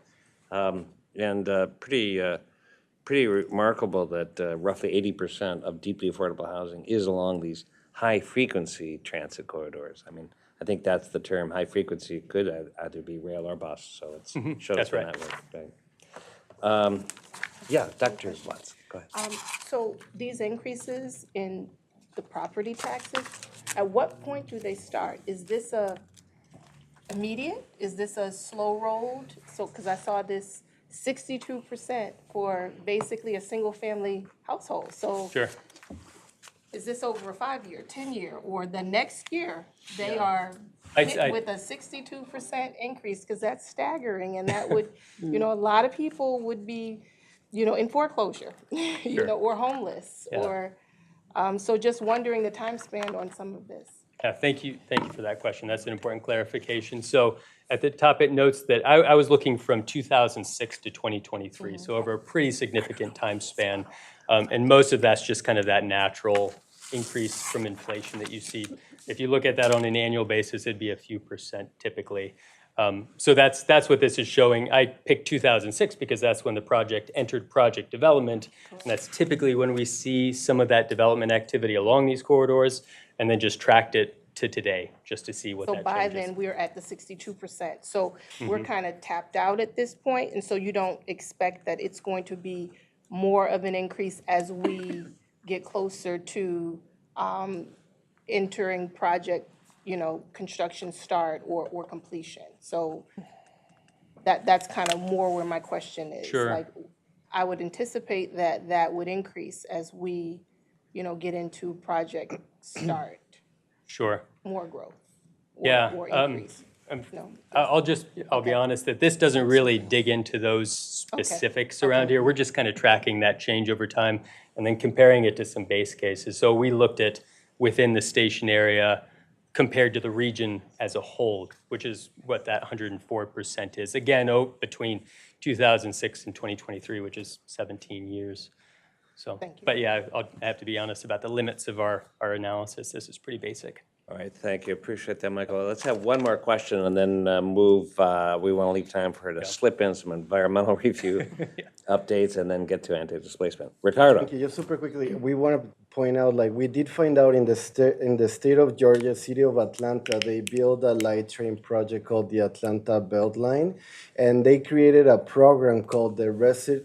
Pretty remarkable that roughly 80% of deeply affordable housing is along these high-frequency transit corridors. I mean, I think that's the term. High frequency could either be rail or bus, so it's shows That's the right. network. Right. Yeah, Dr. Watts, go ahead. So these increases in the property taxes, at what point do they start? Is this immediate? Is this a slow roll? So, because I saw this 62% for basically a single-family household. So Sure. is this over a 5-year, 10-year, or the next year they are I- hit with a 62% increase? Because that's staggering, and that would, a lot of people would be, in foreclosure, or homeless, Yeah. or, so just wondering the time span on some of this. Yeah, thank you for that question. That's an important clarification. So at the top, it notes that I was looking from 2006 to 2023, so over a pretty significant time span. And most of that's just kind of that natural increase from inflation that you see. If you look at that on an annual basis, it'd be a few percent typically. So that's what this is showing. I picked 2006 because that's when the project entered project development, and that's typically when we see some of that development activity along these corridors, and then just tracked it to today, just to see what So that by changes. then, we're at the 62%. So we're kind of tapped out at this point, and so you don't expect that it's going to be more of an increase as we get closer to entering project, construction start or completion. So that's kind of more where my question is. Sure. Like, I would anticipate that would increase as we, get into project start. Sure. More growth. Yeah. Or increase. No. I'll be honest that this doesn't really dig into those specifics around here. We're just kind of tracking that change over time and then comparing it to some base cases. So we looked at within the station area compared to the region as a whole, which is what that 104% is. Again, between 2006 and 2023, which is 17 years. So, but yeah, I have to be honest about the limits of our analysis. This is pretty basic. All right, thank you. Appreciate that, Michael. Let's have one more question and then move. We want to leave time for her to slip in some environmental review updates and then get to anti-displacement. Ricardo. Thank you. Just super quickly, we want to point out, we did find out in the state of Georgia, city of Atlanta, they built a light train project called the Atlanta Beltline, and they created a program called the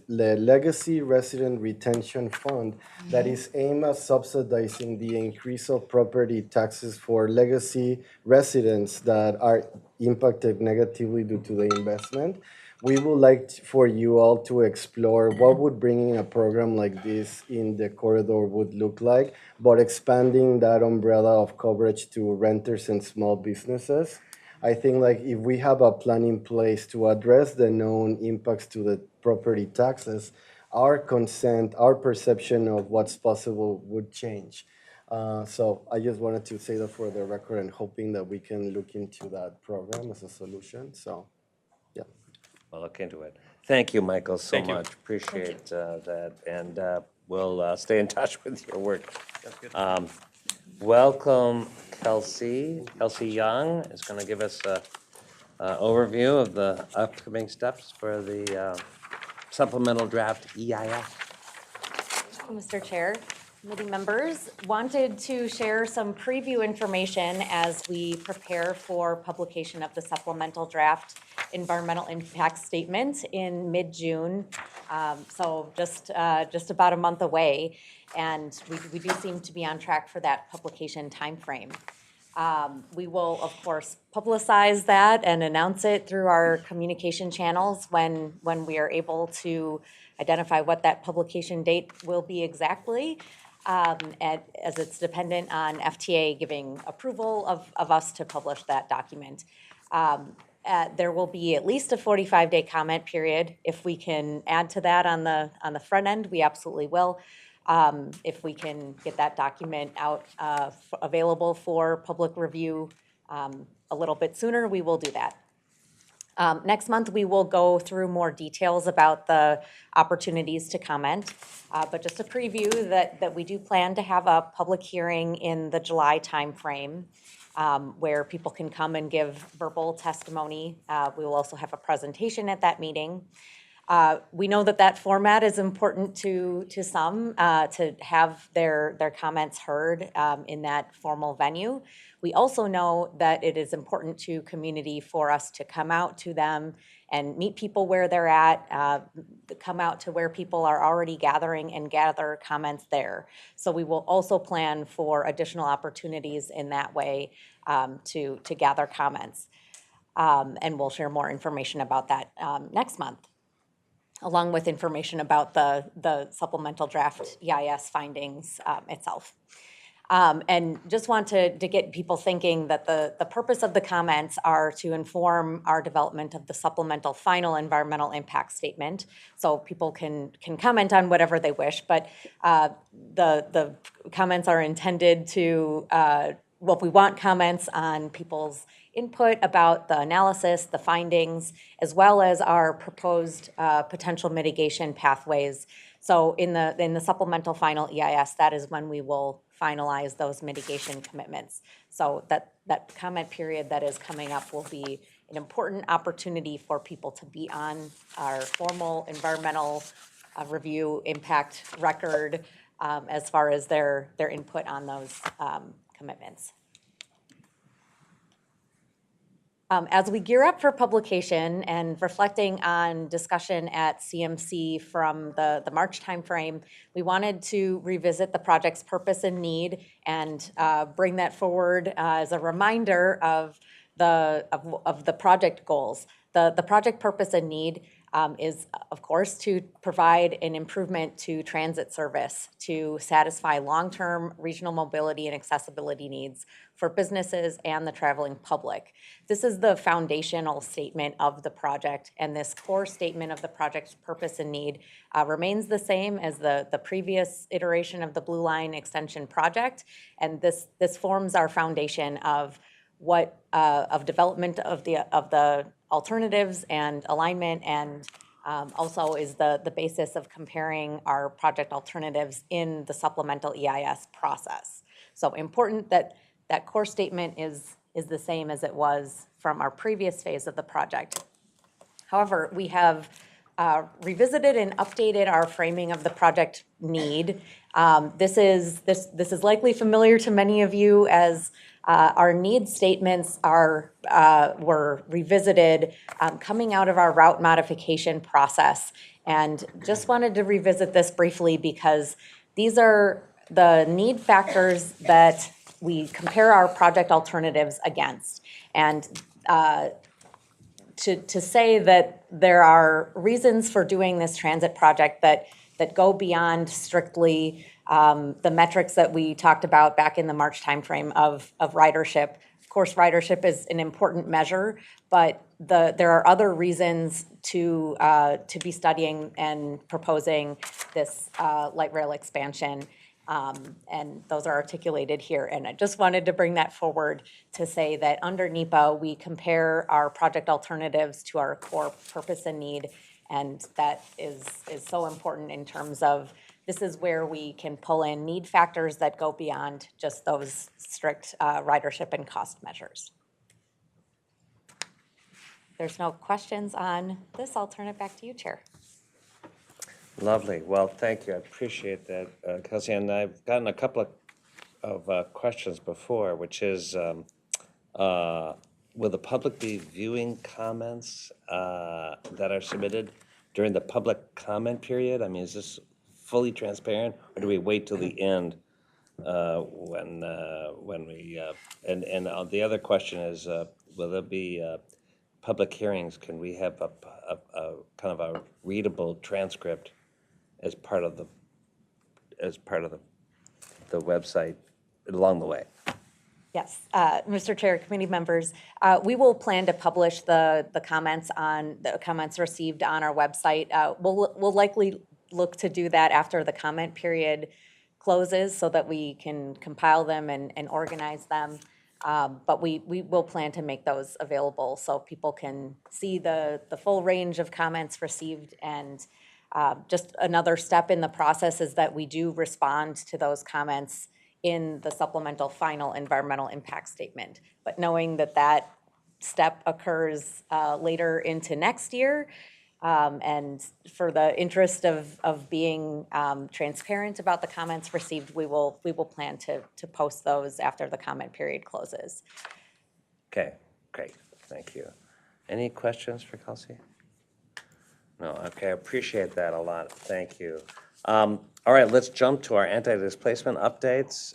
Legacy Resident Retention Fund that is aimed at subsidizing the increase of property taxes for legacy residents that are impacted negatively due to the investment. We would like for you all to explore what would bringing a program like this in the corridor would look like, but expanding that umbrella of coverage to renters and small businesses. I think if we have a plan in place to address the known impacts to the property taxes, our consent, our perception of what's possible would change. So I just wanted to say that for the record and hoping that we can look into that program as a solution. So, yeah. We'll look into it. Thank you, Michael, so Thank you. much. Appreciate that. And we'll stay in touch with your work. Welcome, Kelsey. Kelsey Young is going to give us an overview of the upcoming steps for the supplemental draft EIS. Mr. Chair, committee members, wanted to share some preview information as we prepare for publication of the supplemental draft environmental impact statement in mid-June. So just about a month away, and we do seem to be on track for that publication timeframe. We will, of course, publicize that and announce it through our communication channels when we are able to identify what that publication date will be exactly, as it's dependent on FTA giving approval of us to publish that document. There will be at least a 45-day comment period. If we can add to that on the front end, we absolutely will. If we can get that document out, available for public review a little bit sooner, we will do that. Next month, we will go through more details about the opportunities to comment. But just a preview that we do plan to have a public hearing in the July timeframe, where people can come and give verbal testimony. We will also have a presentation at that meeting. We know that format is important to some, to have their comments heard in that formal venue. We also know that it is important to community for us to come out to them and meet people where they're at, come out to where people are already gathering and gather comments there. So we will also plan for additional opportunities in that way to gather comments. And we'll share more information about that next month, along with information about the supplemental draft EIS findings itself. And just want to get people thinking that the purpose of the comments are to inform our development of the supplemental final environmental impact statement. So people can comment on whatever they wish, but the comments are intended to, well, we want comments on people's input about the analysis, the findings, as well as our proposed potential mitigation pathways. So in the supplemental final EIS, that is when we will finalize those mitigation commitments. So that comment period that is coming up will be an important opportunity for people to be on our formal environmental review impact record as far as their input on those commitments. As we gear up for publication and reflecting on discussion at CMC from the March timeframe, we wanted to revisit the project's purpose and need and bring that forward as a reminder of the project goals. The project purpose and need is, of course, to provide an improvement to transit service to satisfy long-term regional mobility and accessibility needs for businesses and the traveling public. This is the foundational statement of the project, and this core statement of the project's purpose and need remains the same as the previous iteration of the Blue Line Extension project, and this forms our foundation of of development of the alternatives and alignment, and also is the basis of comparing our project alternatives in the supplemental EIS process. So important that core statement is the same as it was from our previous phase of the project. However, we have revisited and updated our framing of the project need. This is likely familiar to many of you, as our need statements were revisited coming out of our route modification process. And just wanted to revisit this briefly because these are the need factors that we compare our project alternatives against. And to say that there are reasons for doing this transit project that go beyond strictly the metrics that we talked about back in the March timeframe of ridership. Of course, ridership is an important measure, but there are other reasons to be studying and proposing this light rail expansion. And those are articulated here. And I just wanted to bring that forward to say that under NEPA, we compare our project alternatives to our core purpose and need. And that is so important in terms of this is where we can pull in need factors that go beyond just those strict ridership and cost measures. There's no questions on this. I'll turn it back to you, Chair. Lovely. Well, thank you. I appreciate that, Kelsey. And I've gotten a couple of questions before, which is, will the public be viewing comments that are submitted during the public comment period? I mean, is this fully transparent, or do we wait till the end when we, and the other question is, will there be public hearings? Can we have a kind of a readable transcript as part of the website along the way? Yes, Mr. Chair, committee members, we will plan to publish the comments received on our website. We'll likely look to do that after the comment period closes so that we can compile them and organize them. But we will plan to make those available so people can see the full range of comments received. And just another step in the process is that we do respond to those comments in the supplemental final environmental impact statement. But knowing that that step occurs later into next year, and for the interest of being transparent about the comments received, we will plan to post those after the comment period closes. Okay, great, thank you. Any questions for Kelsey? No, okay, I appreciate that a lot, thank you. All right, let's jump to our anti-displacement updates.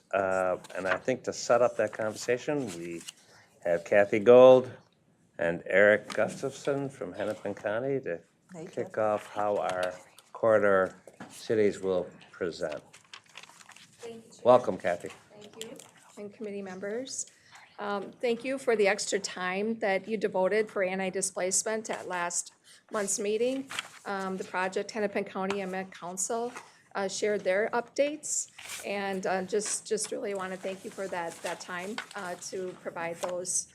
And I think to set up that conversation, we have Kathy Gold and Eric Gustafson from Hennepin County to kick off how our corridor cities will present. Thank you, Chair. Welcome, Kathy. Thank you, and committee members. Thank you for the extra time that you devoted for anti-displacement at last month's meeting. The project Hennepin County and Met Council shared their updates, and just really want to thank you for that time to provide those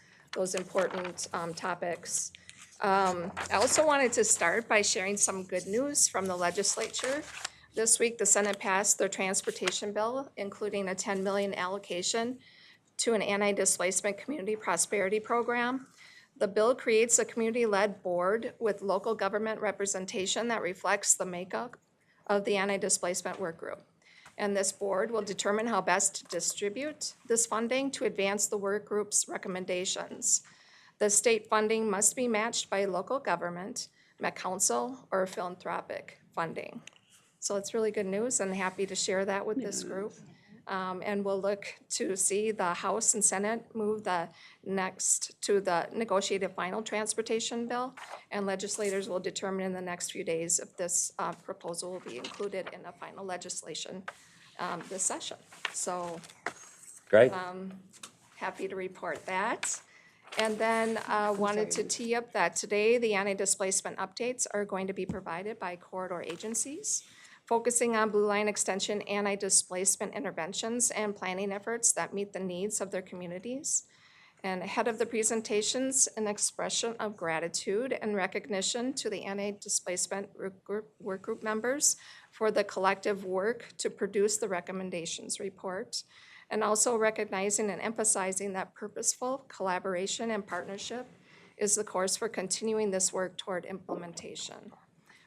important topics. I also wanted to start by sharing some good news from the legislature. This week, the Senate passed their transportation bill, including a $10 million allocation to an anti-displacement community prosperity program. The bill creates a community-led board with local government representation that reflects the makeup of the anti-displacement work group. And this board will determine how best to distribute this funding to advance the work group's recommendations. The state funding must be matched by local government, Met Council, or philanthropic funding. So it's really good news, and happy to share that with this group. And we'll look to see the House and Senate move the next to the negotiated final transportation bill, and legislators will determine in the next few days if this proposal will be included in the final legislation this session. So great. Happy to report that. And then wanted to tee up that today the anti-displacement updates are going to be provided by corridor agencies, focusing on Blue Line Extension anti-displacement interventions and planning efforts that meet the needs of their communities. And ahead of the presentations, an expression of gratitude and recognition to the anti-displacement work group members for the collective work to produce the recommendations report, and also recognizing and emphasizing that purposeful collaboration and partnership is the course for continuing this work toward implementation.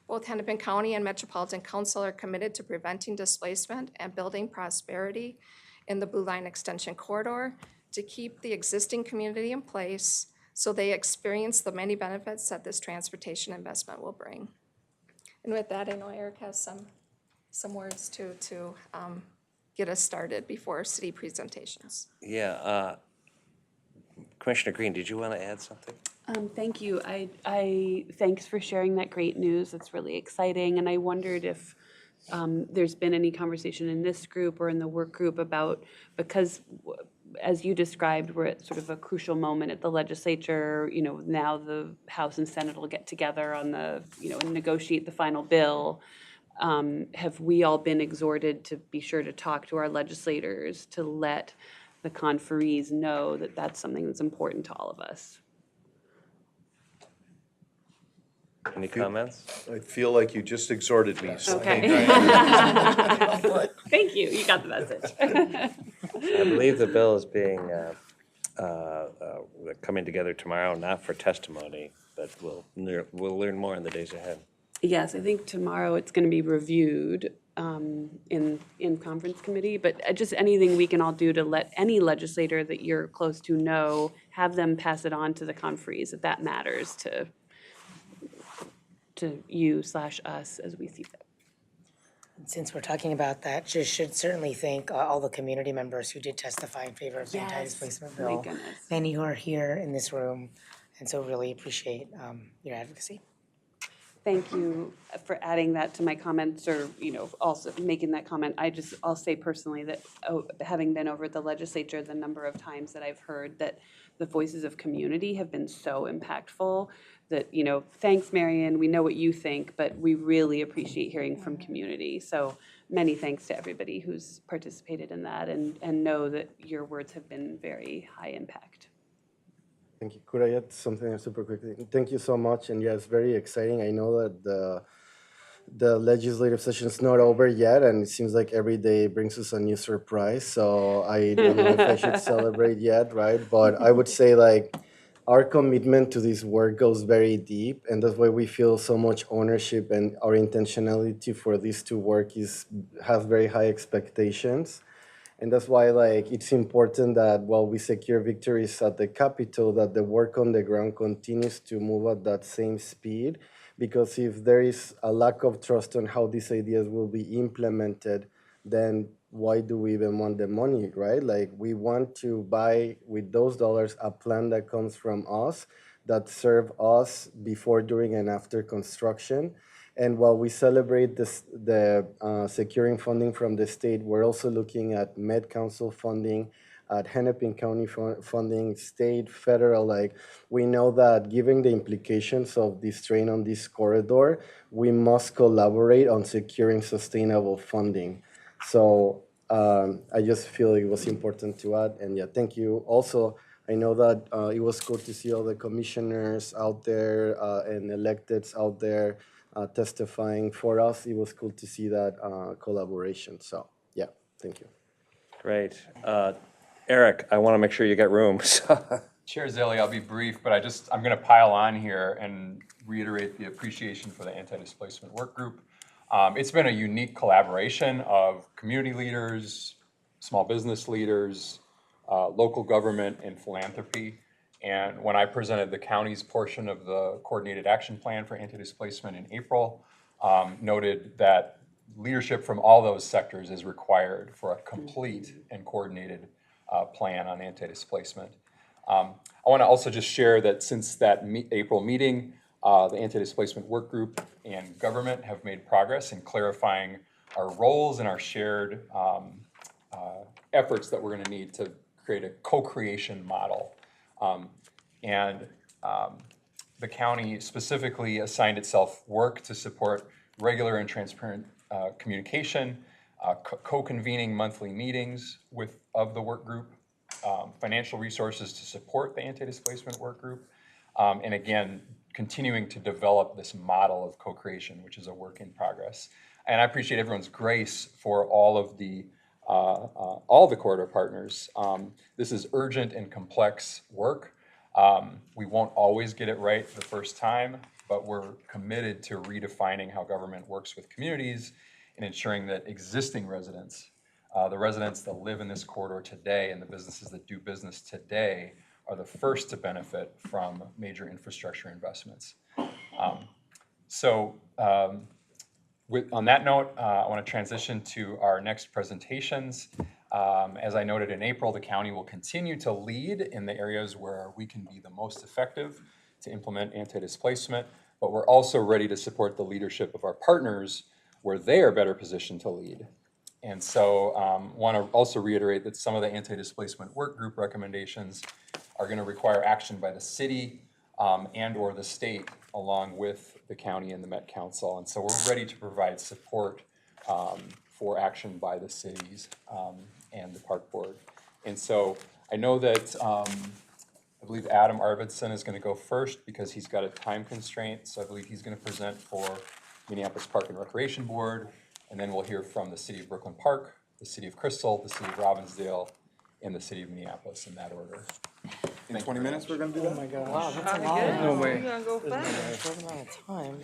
Both Hennepin County and Metropolitan Council are committed to preventing displacement and building prosperity in the Blue Line Extension corridor to keep the existing community in place so they experience the many benefits that this transportation investment will bring. And with that, I know Eric has some words to get us started before city presentations. Yeah, Commissioner Green, did you want to add something? Thank you. I thanks for sharing that great news. It's really exciting. And I wondered if there's been any conversation in this group or in the work group about, because as you described, we're at sort of a crucial moment at the legislature. You know, now the House and Senate will get together on the, and negotiate the final bill. Have we all been exhorted to be sure to talk to our legislators to let the conferees know that that's something that's important to all of us? Any comments? I feel like you just exhorted me. So Okay. Thank you. You got the message. I believe the bill is being coming together tomorrow, not for testimony, but we'll learn more in the days ahead. Yes, I think tomorrow it's going to be reviewed in conference committee, but just anything we can all do to let any legislator that you're close to know, have them pass it on to the conferees if that matters to you/us as we see fit. Since we're talking about that, just should certainly thank all the community members who did testify in favor of the Yes, anti-displacement my bill. goodness. Many who are here in this room, and so really appreciate your advocacy. Thank you for adding that to my comments, or, also making that comment. I'll say personally that, having been over at the legislature, the number of times that I've heard that the voices of community have been so impactful that, thanks, Marion, we know what you think, but we really appreciate hearing from community. So many thanks to everybody who's participated in that, and know that your words have been very high impact. Thank you. Could I add something super quickly? Thank you so much. And yeah, it's very exciting. I know that the legislative session is not over yet, and it seems like every day brings us a new surprise. So I don't know if I should celebrate yet, right? But I would say like our commitment to this work goes very deep, and that's why we feel so much ownership, and our intentionality for this to work has very high expectations. And that's why like it's important that while we secure victories at the Capitol, that the work on the ground continues to move at that same speed. Because if there is a lack of trust on how these ideas will be implemented, then why do we even want the money, right? Like we want to buy with those dollars a plan that comes from us, that serve us before, during, and after construction. And while we celebrate the securing funding from the state, we're also looking at Met Council funding, at Hennepin County funding, state, federal. Like we know that given the implications of this train on this corridor, we must collaborate on securing sustainable funding. So I just feel it was important to add. And yeah, thank you. Also, I know that it was cool to see all the commissioners out there and electeds out there testifying for us. It was cool to see that collaboration. So yeah, thank you. Great. Eric, I want to make sure you get room. Chair Zilli, I'll be brief, but I'm going to pile on here and reiterate the appreciation for the anti-displacement work group. It's been a unique collaboration of community leaders, small business leaders, local government, and philanthropy. And when I presented the county's portion of the coordinated action plan for anti-displacement in April, noted that leadership from all those sectors is required for a complete and coordinated plan on anti-displacement. I want to also just share that since that April meeting, the anti-displacement work group and government have made progress in clarifying our roles and our shared efforts that we're going to need to create a co-creation model. The county specifically assigned itself work to support regular and transparent communication, co-convening monthly meetings of the work group, financial resources to support the anti-displacement work group, and again, continuing to develop this model of co-creation, which is a work in progress. And I appreciate everyone's grace for all the corridor partners. This is urgent and complex work. We won't always get it right the first time, but we're committed to redefining how government works with communities and ensuring that existing residents, the residents that live in this corridor today and the businesses that do business today, are the first to benefit from major infrastructure investments. On that note, I want to transition to our next presentations. As I noted in April, the county will continue to lead in the areas where we can be the most effective to implement anti-displacement, but we're also ready to support the leadership of our partners where they are better positioned to lead. And so want to also reiterate that some of the anti-displacement work group recommendations are going to require action by the city and or the state along with the county and the Met Council. And so we're ready to provide support for action by the cities and the park board. And so I know that I believe Adam Arvidsson is going to go first because he's got a time constraint. So I believe he's going to present for Minneapolis Park and Recreation Board, and then we'll hear from the City of Brooklyn Park, the City of Crystal, the City of Robbinsdale, and the City of Minneapolis in that order. In 20 minutes, we're going to do that? Oh my God. Wow, that's a lot. No way. You're gonna go fast. Short amount of time.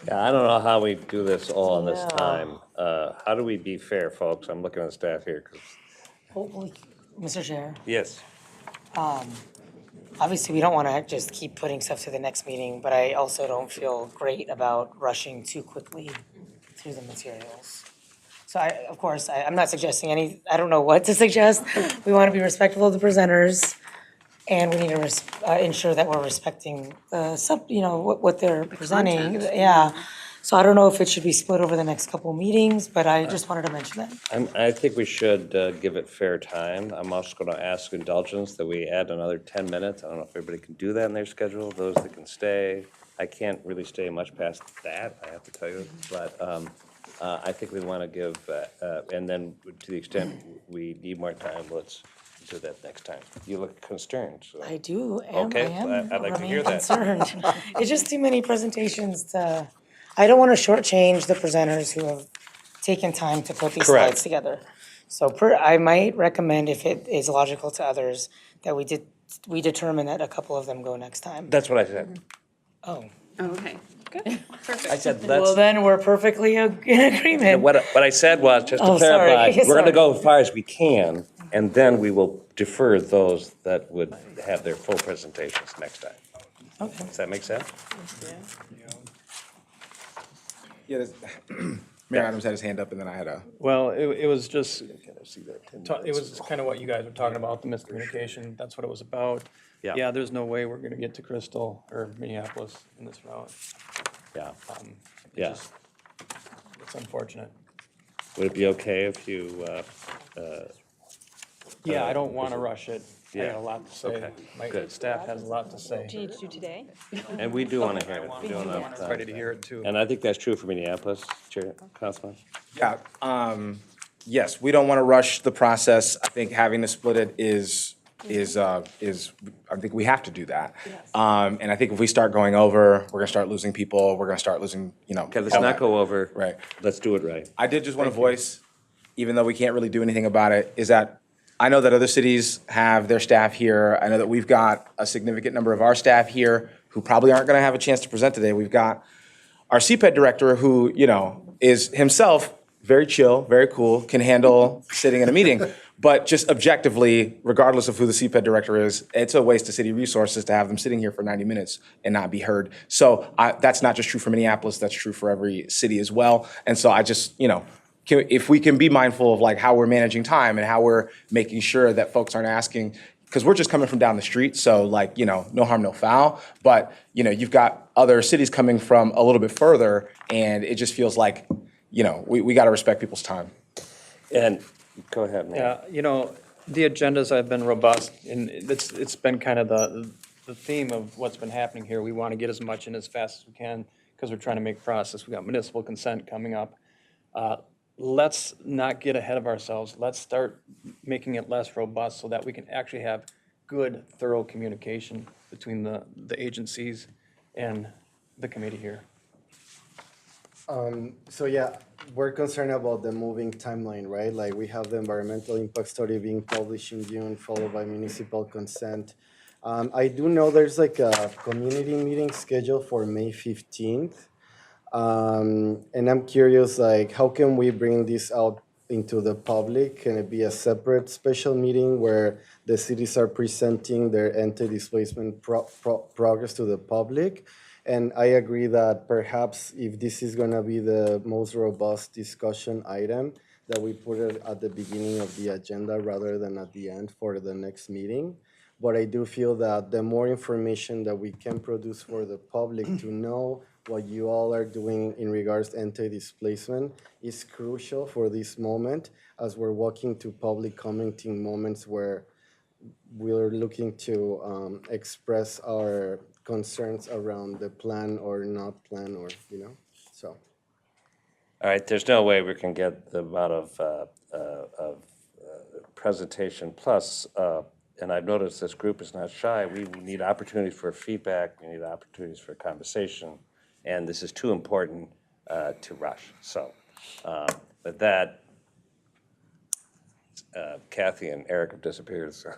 Yeah, I don't know how we do this all in this Yeah. time. How do we be fair, folks? I'm looking at staff here. Hopefully, Mr. Chair, Yes. obviously, we don't want to just keep putting stuff to the next meeting, but I also don't feel great about rushing too quickly through the materials. So of course, I'm not suggesting I don't know what to suggest. We want to be respectful of the presenters, and we need to ensure that we're respecting what they're presenting. content. Yeah. So I don't know if it should be split over the next couple meetings, but I just wanted to mention that. I think we should give it fair time. I'm also going to ask indulgence that we add another 10 minutes. I don't know if everybody can do that in their schedule, those that can stay. I can't really stay much past that, I have to tell you, but I think we want to give, and then to the extent we need more time, let's do that next time. You look concerned, so. I do, Okay, I am I'd like to hear remain that. concerned. It's just too many presentations to, I don't want to shortchange the presenters who have taken time to put these Correct. slides together. So I might recommend, if it is logical to others, that we determine that a couple of them go next time. That's what I said. Oh. Okay, good, perfect. I said, Well, let's, then we're perfectly in agreement. what I said was, just to Oh, sorry. clarify, we're going to Sorry. go as far as we can, and then we will defer those that would have their full presentations next time. Okay. Does that make sense? Yeah, Mayor Adams had his hand up and then I had a. Well, it was just, it was kind of what you guys were talking about, the miscommunication. That's what it was about. Yeah. Yeah, there's no way we're going to get to Crystal or Minneapolis in this route. Yeah. Yeah. It's unfortunate. Would it be okay if you? Yeah, I don't want to rush it. I Yeah. got a lot to say. Okay, My good. staff has a lot to say. Do you need to do today? And we do want to hear it. We do wanna, Ready to hear it too. And I think that's true for Minneapolis, Chair, Councilman. Yeah, yes, we don't want to rush the process. I think having to split it is, I think we have to do that. And I think if we start going over, we're gonna start losing people, we're gonna start losing, Okay, let's not go over. Right. Let's do it right. I did just want to voice, even though we can't really do anything about it, is that I know that other cities have their staff here. I know that we've got a significant number of our staff here who probably aren't going to have a chance to present today. We've got our CPED director who, is himself very chill, very cool, can handle sitting in a meeting. But just objectively, regardless of who the CPED director is, it's a waste of city resources to have them sitting here for 90 minutes and not be heard. So that's not just true for Minneapolis, that's true for every city as well. And so I just, if we can be mindful of like how we're managing time and how we're making sure that folks aren't asking, because we're just coming from down the street, so like, no harm, no foul. But, you've got other cities coming from a little bit further, and it just feels like, we got to respect people's time. And go ahead, man. Yeah, the agendas have been robust, and it's been kind of the theme of what's been happening here. We want to get as much in as fast as we can because we're trying to make process. We got municipal consent coming up. Let's not get ahead of ourselves. Let's start making it less robust so that we can actually have good, thorough communication between the agencies and the committee here. So yeah, we're concerned about the moving timeline, right? Like we have the environmental impact study being published in June, followed by municipal consent. I do know there's like a community meeting scheduled for May 15th. And I'm curious, like, how can we bring this out into the public? Can it be a separate special meeting where the cities are presenting their anti-displacement progress to the public? And I agree that perhaps if this is gonna be the most robust discussion item, that we put it at the beginning of the agenda rather than at the end for the next meeting. But I do feel that the more information that we can produce for the public to know what you all are doing in regards to anti-displacement is crucial for this moment as we're walking to public commenting moments where we're looking to express our concerns around the plan or not plan or, so. All right, there's no way we can get the amount of presentation plus, and I've noticed this group is not shy. We need opportunities for feedback, we need opportunities for conversation, and this is too important to rush. So with that, Kathy and Eric have disappeared, so.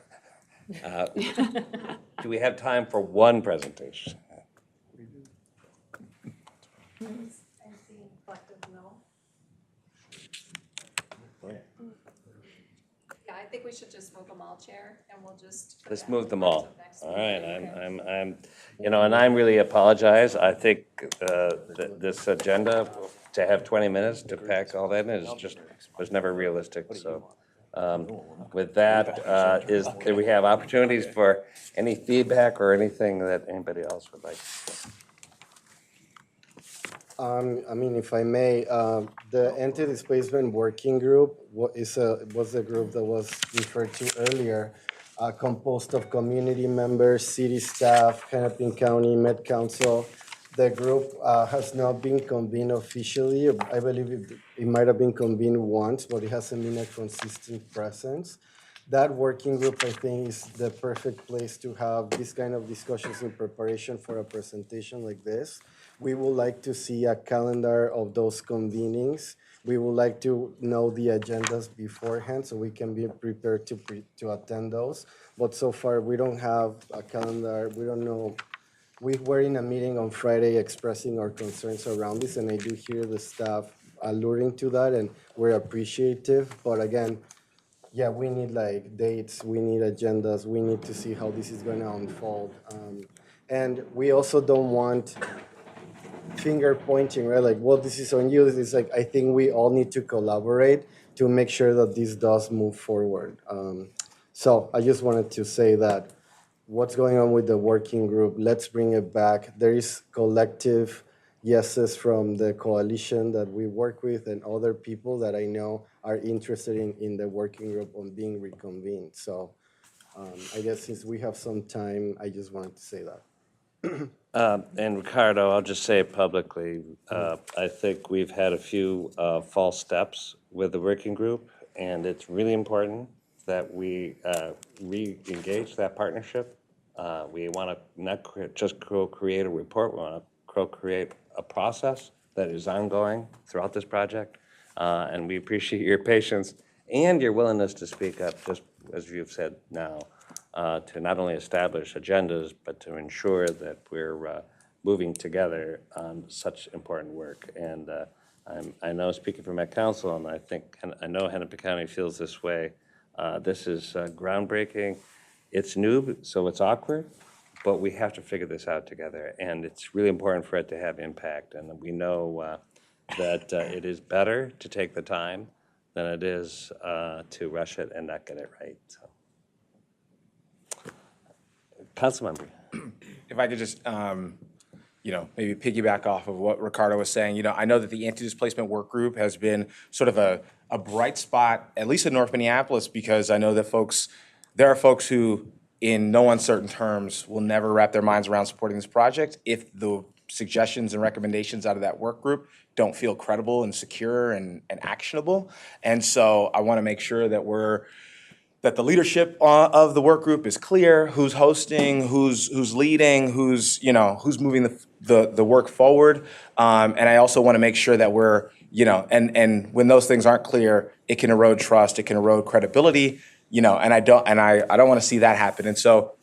Do we have time for one presentation? I think we should just move them all, Chair, and we'll just. put Let's that move them as all. of next All week. right, I'm, and I really apologize. I think this agenda, to have 20 minutes to pack all that in is just, was never realistic, so. With that, do we have opportunities for any feedback or anything that anybody else would like? I mean, if I may, the Anti-Displacement Working Group was the group that was referred to earlier, composed of community members, city staff, Hennepin County, Met Council. The group has not been convened officially. I believe it might have been convened once, but it hasn't been a consistent presence. That working group, I think, is the perfect place to have this kind of discussions in preparation for a presentation like this. We would like to see a calendar of those convenings. We would like to know the agendas beforehand so we can be prepared to attend those. But so far, we don't have a calendar. We don't know. We were in a meeting on Friday expressing our concerns around this, and I do hear the staff alluding to that, and we're appreciative. But again, yeah, we need like dates, we need agendas, we need to see how this is going to unfold. And we also don't want finger pointing, right? Like, well, this is on you. This is like, I think we all need to collaborate to make sure that this does move forward. So I just wanted to say that what's going on with the working group, let's bring it back. There is collective yeses from the coalition that we work with and other people that I know are interested in the working group on being reconvened. So I guess since we have some time, I just wanted to say that. And Ricardo, I'll just say it publicly, I think we've had a few false steps with the working group, and it's really important that we re-engage that partnership. We want to not just co-create a report, we want to co-create a process that is ongoing throughout this project. And we appreciate your patience and your willingness to speak up, just as you've said now, to not only establish agendas, but to ensure that we're moving together on such important work. And I know, speaking for Met Council, and I know Hennepin County feels this way, this is groundbreaking. It's new, so it's awkward, but we have to figure this out together. And it's really important for it to have impact. And we know that it is better to take the time than it is to rush it and not get it right. So. Councilmember. If I could just, maybe piggyback off of what Ricardo was saying. I know that the Anti-Displacement Work Group has been sort of a bright spot, at least in North Minneapolis, because I know that there are folks who, in no uncertain terms, will never wrap their minds around supporting this project if the suggestions and recommendations out of that work group don't feel credible and secure and actionable. And so I want to make sure that the leadership of the work group is clear, who's hosting, who's leading, who's moving the work forward. And I also want to make sure that we're, and when those things aren't clear, it can erode trust, it can erode credibility, and I don't want to see that happen. And so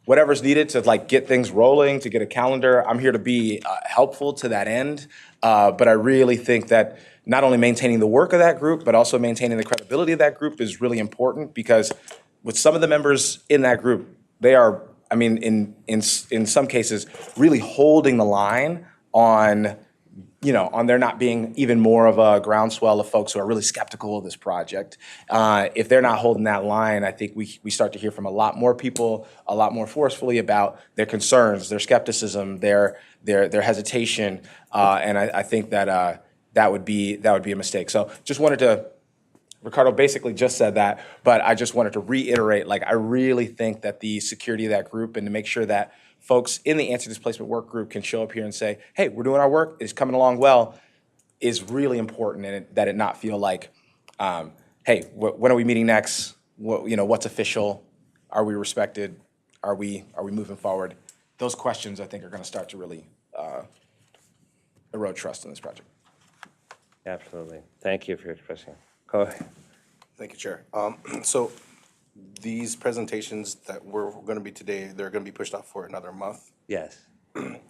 whatever's needed to get things rolling, to get a calendar, I'm here to be helpful to that end. But I really think that not only maintaining the work of that group, but also maintaining the credibility of that group is really important, because with some of the members in that group, they are, in some cases, really holding the line on there not being even more of a groundswell of folks who are really skeptical of this project. If they're not holding that line, I think we start to hear from a lot more people, a lot more forcefully about their concerns, their skepticism, their hesitation, and I think that that would be a mistake. So just wanted to, Ricardo basically just said that, but I just wanted to reiterate, I really think that the security of that group and to make sure that folks in the Anti-Displacement Work Group can show up here and say, hey, we're doing our work, it's coming along well, is really important, and that it not feel like, hey, when are we meeting next? What's official? Are we respected? Are we moving forward? Those questions, I think, are going to start to really erode trust in this project. Absolutely. Thank you for expressing. Go ahead. Thank you, Chair. So these presentations that we're going to be today, they're going to be pushed off for another month. Yes. Would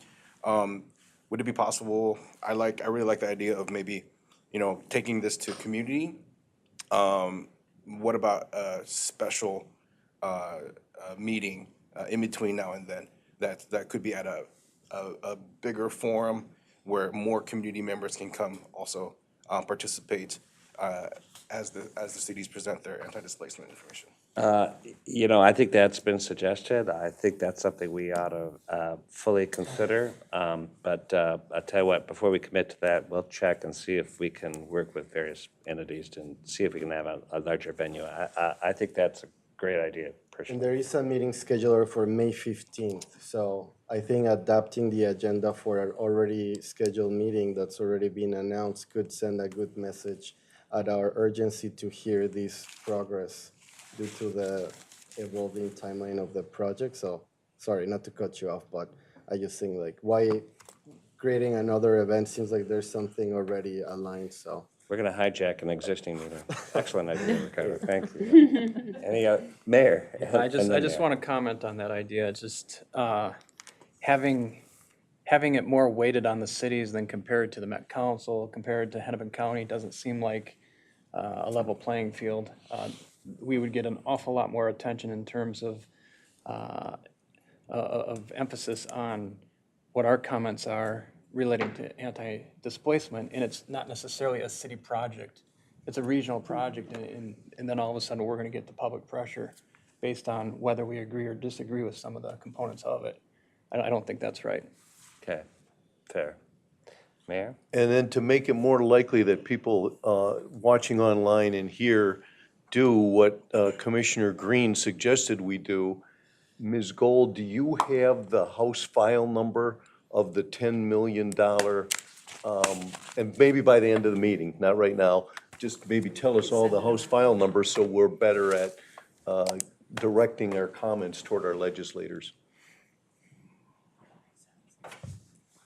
it be possible? I really like the idea of maybe, taking this to community, what about a special meeting in between now and then? That could be at a bigger forum where more community members can come also participate as the cities present their anti-displacement information. I think that's been suggested. I think that's something we ought to fully consider. But I'll tell you what, before we commit to that, we'll check and see if we can work with various entities and see if we can have a larger venue. I think that's a great idea, And personally. there is a meeting scheduled for May 15th. So I think adapting the agenda for an already scheduled meeting that's already been announced could send a good message at our urgency to hear this progress due to the evolving timeline of the project. So sorry, not to cut you off, but I just think like why creating another event seems like there's something already aligned, so. We're going to hijack an existing meeting. Excellent idea, Ricardo. Thank you. Any other, Mayor? I just want to comment on that idea. It's just having it more weighted on the cities than compared to the Met Council, compared to Hennepin County, doesn't seem like a level playing field. We would get an awful lot more attention in terms of emphasis on what our comments are relating to anti-displacement, and it's not necessarily a city project. It's a regional project, and then all of a sudden, we're going to get the public pressure based on whether we agree or disagree with some of the components of it. I don't think that's right. Okay, fair. Mayor? And then to make it more likely that people watching online and here do what Commissioner Green suggested we do, Ms. Gold, do you have the House file number of the $10 million? And maybe by the end of the meeting, not right now, just maybe tell us all the House file numbers so we're better at directing our comments toward our legislators.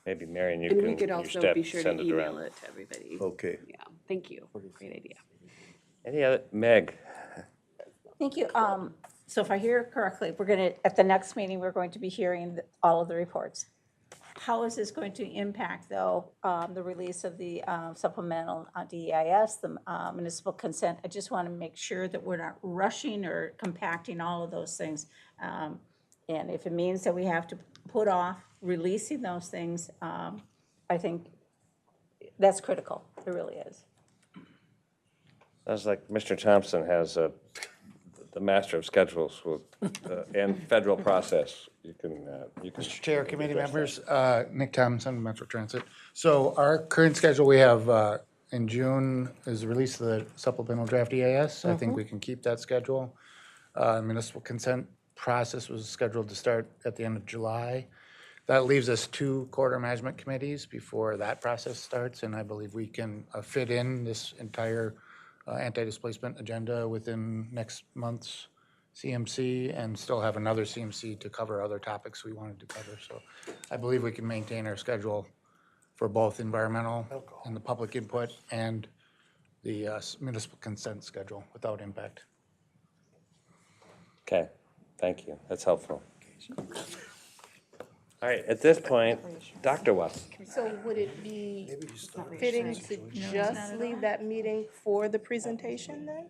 Maybe Marion, you And can, we could your also step, be sure to send it email around. it to everybody. Okay. Yeah, thank you. Great idea. Any other, Meg? Thank you. So if I hear correctly, we're going to, at the next meeting, we're going to be hearing all of the reports. How is this going to impact, though, the release of the supplemental DEIS, the municipal consent? I just want to make sure that we're not rushing or compacting all of those things. And if it means that we have to put off releasing those things, I think that's critical. It really is. Sounds like Mr. Thompson has the master of schedules with, and federal process. You can. Mr. Chair, committee address members, Nick Thompson, Metro Transit. So our current schedule, we have in June is the release of the supplemental draft EIS. I think we can keep that schedule. Municipal consent process was scheduled to start at the end of July. That leaves us 2 corridor management committees before that process starts, and I believe we can fit in this entire anti-displacement agenda within next month's CMC and still have another CMC to cover other topics we wanted to cover. So I believe we can maintain our schedule for both environmental and the public input and the municipal consent schedule without impact. Okay, thank you. That's helpful. All right, at this point, Dr. West. So would it be fitting to just leave that meeting for the presentation then?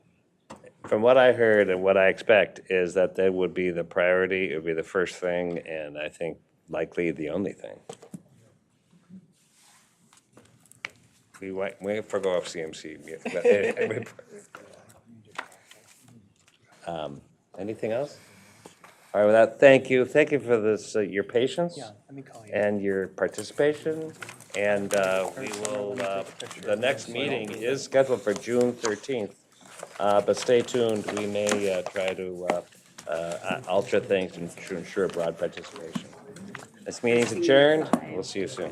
From what I heard and what I expect is that that would be the priority, it would be the first thing, and I think likely the only thing. We forgo off CMC. Anything else? All right, with that, thank you. Thank you for this, your patience and your participation. And we will, the next meeting is scheduled for June 13th. But stay tuned, we may try to alter things to ensure broad participation. This meeting's adjourned. We'll see you soon.